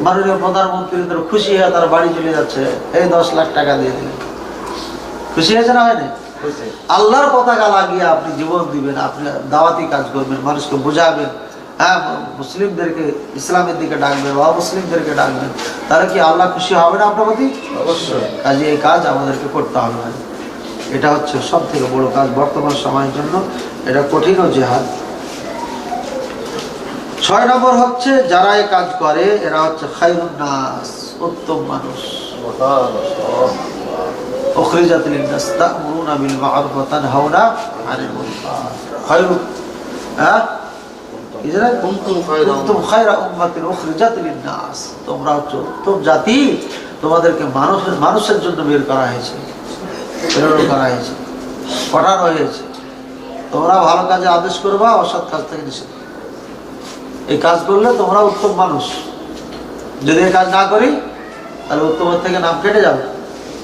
মাননীয় প্রধানমন্ত্রী খুশি হয়ে তার বাড়ি চলে যাচ্ছে, এই 10 লাখ টাকা দিয়ে দিলেন। খুশি হয়েছে না হয়নি? আল্লাহর পতাকা লাগিয়ে আপনি জীবন দিবেন, আপনি দাওয়াতি কাজ করবেন, মানুষকে বোঝাবেন, হ্যাঁ, মুসলিমদেরকে ইসলামের দিকে ডাকবেন, অমুসলিমদেরকে ডাকবেন, তাহলে কি আল্লাহ খুশি হবে না আপনার প্রতি? অবশ্যই। কাজে এই কাজ আমাদেরকে করতে হবে। এটা হচ্ছে সব থেকে বড় কাজ বর্তমান সময়ের জন্য, এটা কঠিন জিহাদ। 6 নম্বর হচ্ছে যারা এই কাজ করে এরা হচ্ছে খায়রুন নাস, উত্তম মানুষ। উখরিজাত লিন-নাস তা'মুরুনা বিল মা'রুফ ওয়া তানহাউনা আনিল মুনকার। খায়রুন, হ্যাঁ, ইজরা কুনতুম খায়রা উম্মাতিন উখরিজাত লিন-নাস, তোমরা হচ্ছে উত্তম জাতি, তোমাদেরকে মানুষের জন্য বের করা হয়েছে, প্রেরণ করা হয়েছে, পাঠানো হয়েছে। তোমরা ভালো কাজে আদেশ করবা, অসৎ কাজ থেকে নিষেধ। এই কাজ করলে তোমরা উত্তম মানুষ। যদি এই কাজ না করি তাহলে উত্তমের থেকে নাম কেটে যাবে।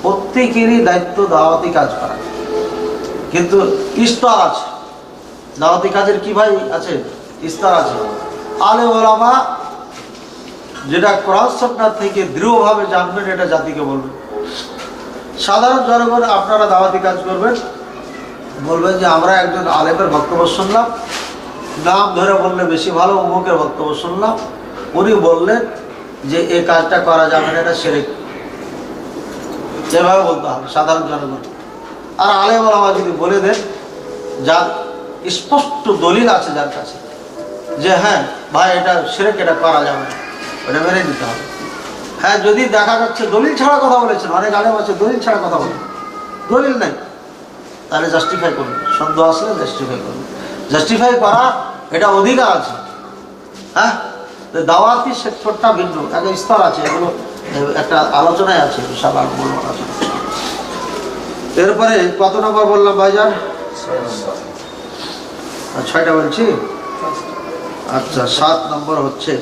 প্রত্যেকেরই দায়িত্ব দাওয়াতি কাজ করা, কিন্তু স্তর আছে। দাওয়াতি কাজের কি ভাই আছে? স্তর আছে। আলেম ওলামা যেটা কোরআন সুন্নাহ থেকে দৃঢ়ভাবে জানবেন, এটা জাতিকে বলবেন। সাধারণ জনগণ আপনারা দাওয়াতি কাজ করবেন, বলবেন যে আমরা একজন আলেমের বক্তব্য শুনলাম, নাম ধরে বললে বেশি ভালো, অমুকের বক্তব্য শুনলাম, উনি বললেন যে এই কাজটা করা যাবে না, এটা শিরক। যেভাবে বলতে হবে সাধারণ জনগণ। আর আলেম ওলামা যদি বলে দেন, যার স্পষ্ট দলিল আছে যার কাছে, যে হ্যাঁ ভাই এটা শিরক, এটা করা যাবে না, ওটা মেনে নিতে হবে। হ্যাঁ, যদি দেখা যাচ্ছে দলিল ছাড়া কথা বলেছেন, অনেক আলেম আছে দলিল ছাড়া কথা বলেন, দলিল নেই, তাহলে জাস্টিফাই করুন। সন্দেহ আসলে জাস্টিফাই করুন। জাস্টিফাই করা এটা অধিকার আছে। হ্যাঁ, দাওয়াতি সেক্টরটা ভিন্ন, একটা স্তর আছে, এগুলো একটা আলোচনায় আছে, সবার মূল আলোচনা। এরপরে কত নম্বর বললাম ভাইজান? ছয়টা বলছি। আচ্ছা, 7 নম্বর হচ্ছে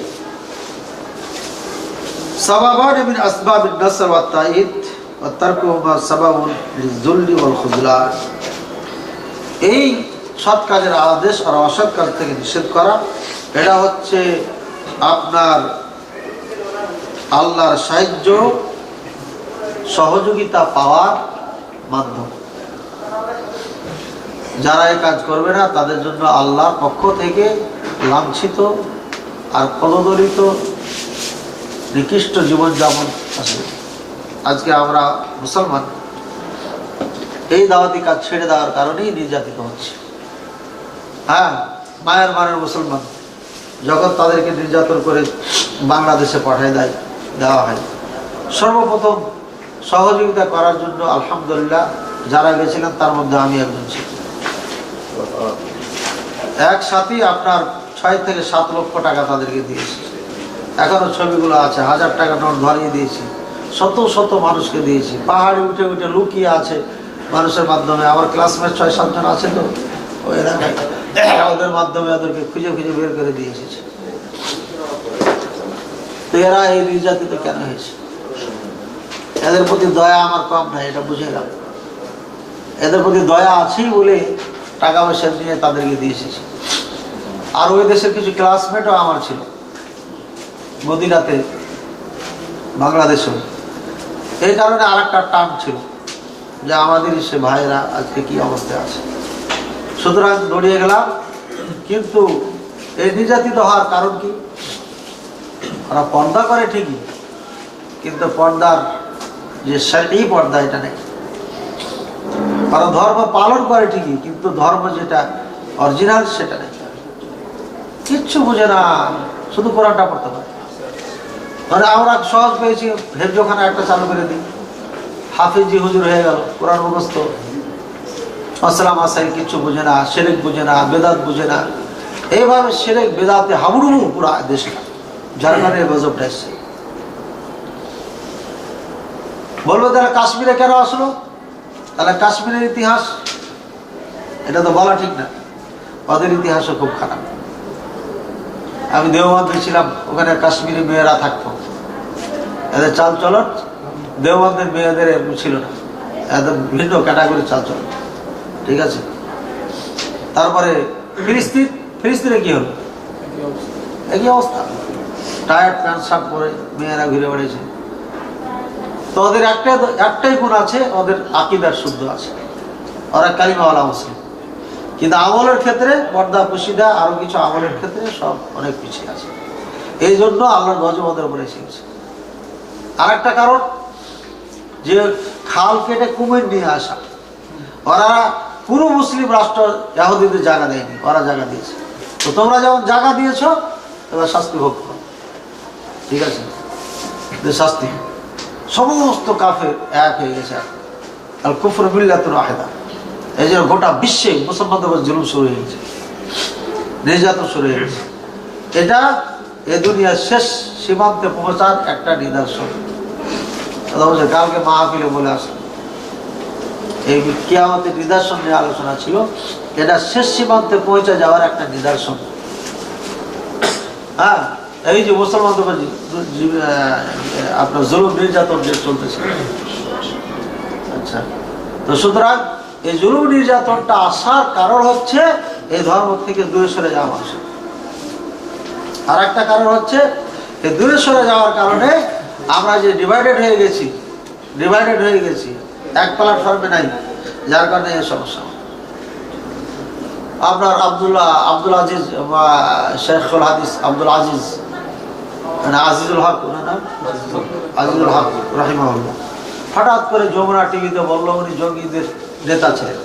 সাবাবান মিন আসবাবিন নাসর ওয়াত তাঈদ ওয়া তারকুহুমা সাবাবুন লিযুল্লি ওয়াল খুযলান। এই সৎ কাজের আদেশ আর অসৎ কাজ থেকে নিষেধ করা, এটা হচ্ছে আপনার আল্লাহর সাহায্য সহযোগিতা পাওয়ার মাধ্যম। যারা এই কাজ করবে না তাদের জন্য আল্লাহর পক্ষ থেকে লাঞ্ছিত আর কলদলিত নিকৃষ্ট জীবনযাপন আছে। আজকে আমরা মুসলমান এই দাওয়াতি কাজ ছেড়ে দেওয়ার কারণেই নির্যাতিত হচ্ছে। হ্যাঁ, মায়ের মানের মুসলমান যখন তাদেরকে নির্যাতন করে বাংলাদেশে পাঠিয়ে দেওয়া হয়, সর্বপ্রথম সহযোগিতা করার জন্য আলহামদুলিল্লাহ যারা গেছিলেন তার মধ্যে আমি একজন ছিলাম। একসাথে আপনার 6 থেকে 7 লক্ষ টাকা তাদেরকে দিয়েছি। এখনো ছবিগুলো আছে, 1000 টাকা নোট ধরিয়ে দিয়েছি, শত শত মানুষকে দিয়েছি। পাহাড়ে উঠে উঠে লুকিয়ে আছে মানুষের মাধ্যমে। আমার ক্লাসমেট 6-7 জন আছে, তো ওই এলাকায় ওদের মাধ্যমে ওদেরকে খুঁজে খুঁজে বের করে দিয়ে এসেছে। তো এরা এই নির্যাতিত কেন হয়েছে? এদের প্রতি দয়া আমার কম নাই, এটা বুঝে গেল। এদের প্রতি দয়া আছেই বলে টাকা পয়সা নিয়ে তাদেরকে দিয়ে এসেছি। আর ওই দেশের কিছু ক্লাসমেটও আমার ছিল মদিনাতে, বাংলাদেশে। এই কারণে আর একটা টান ছিল যে আমাদের সে ভাইয়েরা আজকে কি অবস্থায় আছে। সুতরাং দৌড়িয়ে গেলাম। কিন্তু এই নির্যাতিত হওয়ার কারণ কি? ওরা পর্দা করে ঠিকই, কিন্তু পর্দার যে শারঈ পর্দা এটা নেই। ওরা ধর্ম পালন করে ঠিকই, কিন্তু ধর্ম যেটা অরিজিনাল সেটা নেই। কিচ্ছু বুঝে না, শুধু কোরআনটা পড়তে পারে। মানে আমরা সহজ পেয়েছি, হেফজোখানা একটা চালু করে দিই, হাফিজি হুজুর হয়ে গেল, কোরআন মুখস্থ, আসসালাম আসাই কিচ্ছু বুঝে না, শিরক বুঝে না, বেদাত বুঝে না। এইভাবে শিরক বেদাতে হাবুডুবু পুরা দেশটা, যার কারণে গজবটা এসছে। বলবো তাহলে কাশ্মীরে কেন আসলো? তাহলে কাশ্মীরের ইতিহাস এটা তো বলা ঠিক না, ওদের ইতিহাসও খুব খারাপ। আমি দেওবন্দে ছিলাম, ওখানে কাশ্মীরি মেয়েরা থাকতো। এদের চালচলন দেওবন্দের মেয়েদের এরকম ছিল না, এদের ভিন্ন ক্যাটাগরি চালচলন, ঠিক আছে। তারপরে ফিলিস্তিনে কি হলো? একই অবস্থা, টায়ার্ড প্যান্ট শার্ট পরে মেয়েরা ঘুরে বেড়েছে। তো ওদের একটাই গুণ আছে, ওদের আকীদার শুদ্ধ আছে, ওরা কালিমাওয়ালা মুসলিম। কিন্তু আমলের ক্ষেত্রে পর্দা পুশিদা আরো কিছু আমলের ক্ষেত্রে সব অনেক পিছিয়ে আছে। এই জন্য আল্লাহর গজব ওদের উপরে এসে গেছে। আর একটা কারণ যে খাল কেটে কুমির নিয়ে আসা। ওরা পুরো মুসলিম রাষ্ট্র ইহুদিদের জায়গা দেয়নি, ওরা জায়গা দিয়েছে। তো তোমরা যেমন জায়গা দিয়েছ, এবার শাস্তি ভোগ করো, ঠিক আছে। শাস্তি সমস্ত কাফের এক হয়ে গেছে, আল কুফর মিল্লাতুন ওয়াহিদা। এই জন্য গোটা বিশ্বে মুসলমানদের উপর জুলুম শুরু হয়ে গেছে, নির্যাতন শুরু হয়ে গেছে। এটা এ দুনিয়ার শেষ সীমান্তে পৌঁছার একটা নিদর্শন। কালকে মাহফিলে বলে আসলো, এই কিয়ামতের নিদর্শন নিয়ে আলোচনা ছিল। এটা শেষ সীমান্তে পৌঁছে যাওয়ার একটা নিদর্শন। হ্যাঁ, এই যে মুসলমানদের উপর আপনার জুলুম নির্যাতন যে চলতেছে। আচ্ছা, তো সুতরাং এই জুলুম নির্যাতনটা আসার কারণ হচ্ছে এই ধর্ম থেকে দূরে সরে যাওয়া মানুষ। আর একটা কারণ হচ্ছে এই দূরে সরে যাওয়ার কারণে আমরা যে ডিভাইডেড হয়ে গেছি, এক প্ল্যাটফর্মে নাই, যার কারণে এই সমস্যা। আপনার আব্দুল আজিজ বা শেখুল হাদিস আব্দুল আজিজ, আজিজুল হক, আজিজুল হক রাহিমাহুল্লাহ, হঠাৎ করে যমুনা টিভিতে বললো উনি জঙ্গিদের নেতা ছিলেন,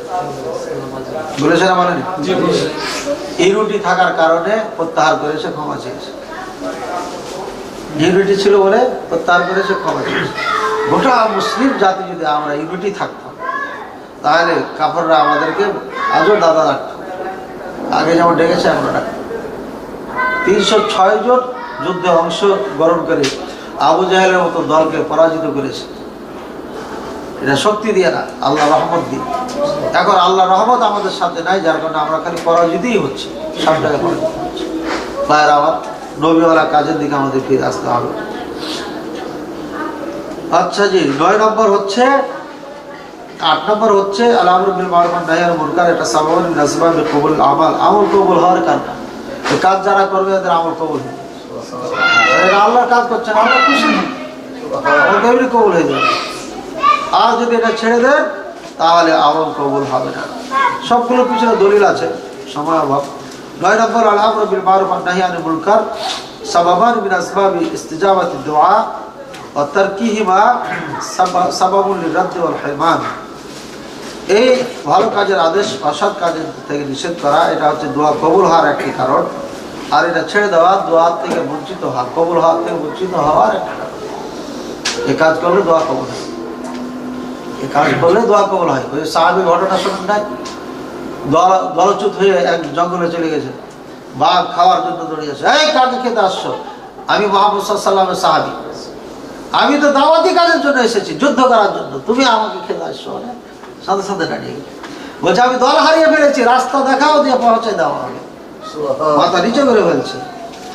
বলেছে না বলেনি? ইউনিটি থাকার কারণে প্রত্যাহার করেছে, ক্ষমা চেয়েছে। ইউনিটি ছিল বলে প্রত্যাহার করেছে, ক্ষমা চেয়েছে। গোটা মুসলিম জাতি যদি আমরা ইউনিটি থাকতাম, তাহলে কাফেররা আমাদেরকে আজও দাদা রাখতো, আগে যেমন ডেকেছে আমরা রাখতাম। 306 জন যুদ্ধে অংশগ্রহণ করে আবু জাহেলের মতো দলকে পরাজিত করেছে। এটা শক্তি দিয়ে না, আল্লাহ রহমত দিয়ে। এখন আল্লাহ রহমত আমাদের সাথে নাই, যার কারণে আমরা খালি পরাজিতই হচ্ছে, সব জায়গায় পরাজিত হচ্ছে। ভাইয়ের আমার নবীওয়ালা কাজের দিকে আমাদের ফিরে আসতে হবে। আচ্ছা জি, 9 নম্বর হচ্ছে, 8 নম্বর হচ্ছে আল-আমরু বিল মারুফ ওয়ান নাহয়ি আনিল মুনকার। এটা সাবাবুন মিন আসবাবি কবুল আমাল, আমল কবুল হওয়ার কারণ। এই কাজ যারা করবে এদের আমল কবুল হবে। এরা আল্লাহর কাজ করছে না, আল্লাহ খুশি, এমনি কবুল হয়ে যাবে। আর যদি এটা ছেড়ে দেন তাহলে আমল কবুল হবে না। সবগুলোর পিছনে দলিল আছে, সময় অভাব। 9 নম্বর আল-আমরু বিল মারুফ ওয়ান নাহয়ি আনিল মুনকার সাবাবান মিন আসবাবি ইস্তিজাবাতি দুআ ওয়া তারকিহিমা সাবাবুন লির-রাদ্দি ওয়াল হিরমান। এই ভালো কাজের আদেশ অসৎ কাজের থেকে নিষেধ করা, এটা হচ্ছে দোয়া কবুল হওয়ার একটি কারণ। আর এটা ছেড়ে দেওয়া দোয়া থেকে বঞ্চিত হওয়া, কবুল হওয়ার থেকে বঞ্চিত হওয়ার একটা কারণ। এই কাজ করলে দোয়া কবুল হয়, এই কাজ করলে দোয়া কবুল হয়। ওই সাহাবীর ঘটনা শোনেন নাই? দলচ্যুত হয়ে এক জঙ্গলে চলে গেছে, বাঘ খাওয়ার জন্য দৌড়িয়েছে। এই কাকে খেতে আসছো? আমি মুহাম্মদ সাল্লাল্লাহু আলাইহি ওয়াসাল্লামের সাহাবী, আমি তো দাওয়াতি কাজের জন্য এসেছি, যুদ্ধ করার জন্য, তুমি আমাকে খেতে আসছো? সাথে সাথে দাঁড়িয়ে বলছে আমি দল হারিয়ে ফেলেছি, রাস্তা দেখাও, দিয়ে পৌঁছে দেওয়া হবে। মাথা নিচে করে ফেলছে,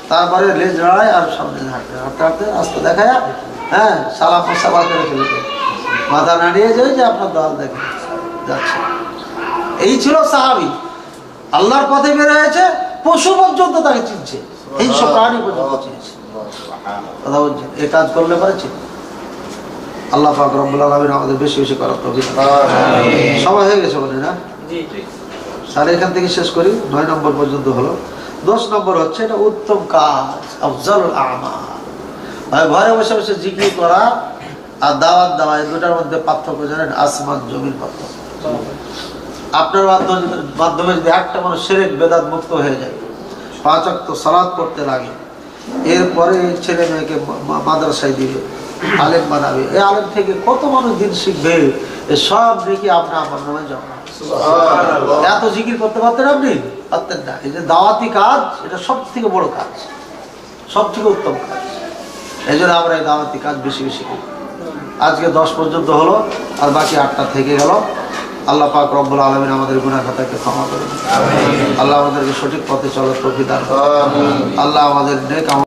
তারপরে লেজ লড়াই আর সামনে হাঁটতে হাঁটতে হাঁটতে রাস্তা দেখায়, হ্যাঁ সালাম সাবা করে ফেলেছে, মাথা নাড়িয়ে যায় যে আপনার দল দেখে যাচ্ছে। এই ছিল সাহাবী, আল্লাহর পথে বের হয়েছে, পশু পর্যন্ত তাকে চিনছে, হিংস্র প্রাণী পর্যন্ত চিনছে। কথা বলছেন, এই কাজ করলে পারছি। আল্লাহ পাক রব্বুল আলামিন আমাদের বেশি বেশি করার তৌফিক। সময় হয়ে গেছে বলে না? তাহলে এখান থেকে শেষ করি। 9 নম্বর পর্যন্ত হলো। 10 নম্বর হচ্ছে এটা উত্তম কাজ, আফজালুল আমাল। ঘরে বসে বসে জিকির করা আর দাওয়াত দেওয়া, এই দুটার মধ্যে পার্থক্য জানেন? আসমান জমির পার্থক্য। আপনার মাধ্যমে যদি একটা মানুষ শিরক বেদাত মুক্ত হয়ে যায়, 5 ওয়াক্ত সালাত করতে লাগে, এরপরে ছেলে মেয়েকে মাদ্রাসায় দিবে, আলেম বানাবে, এই আলেম থেকে কত মানুষ দিন শিখবে, সব দেখি আপনার আমার নামে জমা। এত জিকির করতে পারতেন আপনি? পারতেন না। এই যে দাওয়াতি কাজ, এটা সব থেকে বড় কাজ, সব থেকে উত্তম কাজ। এই জন্য আমরা এই দাওয়াতি কাজ বেশি বেশি করি। আজকে 10 পর্যন্ত হলো, আর বাকি 8টা থেকে গেল। আল্লাহ পাক রব্বুল আলামিন আমাদের গুনাহ খাতাকে ক্ষমা করুন। আল্লাহ আমাদেরকে সঠিক পথে চলার তৌফিক দান করুন। আল্লাহ আমাদের নেক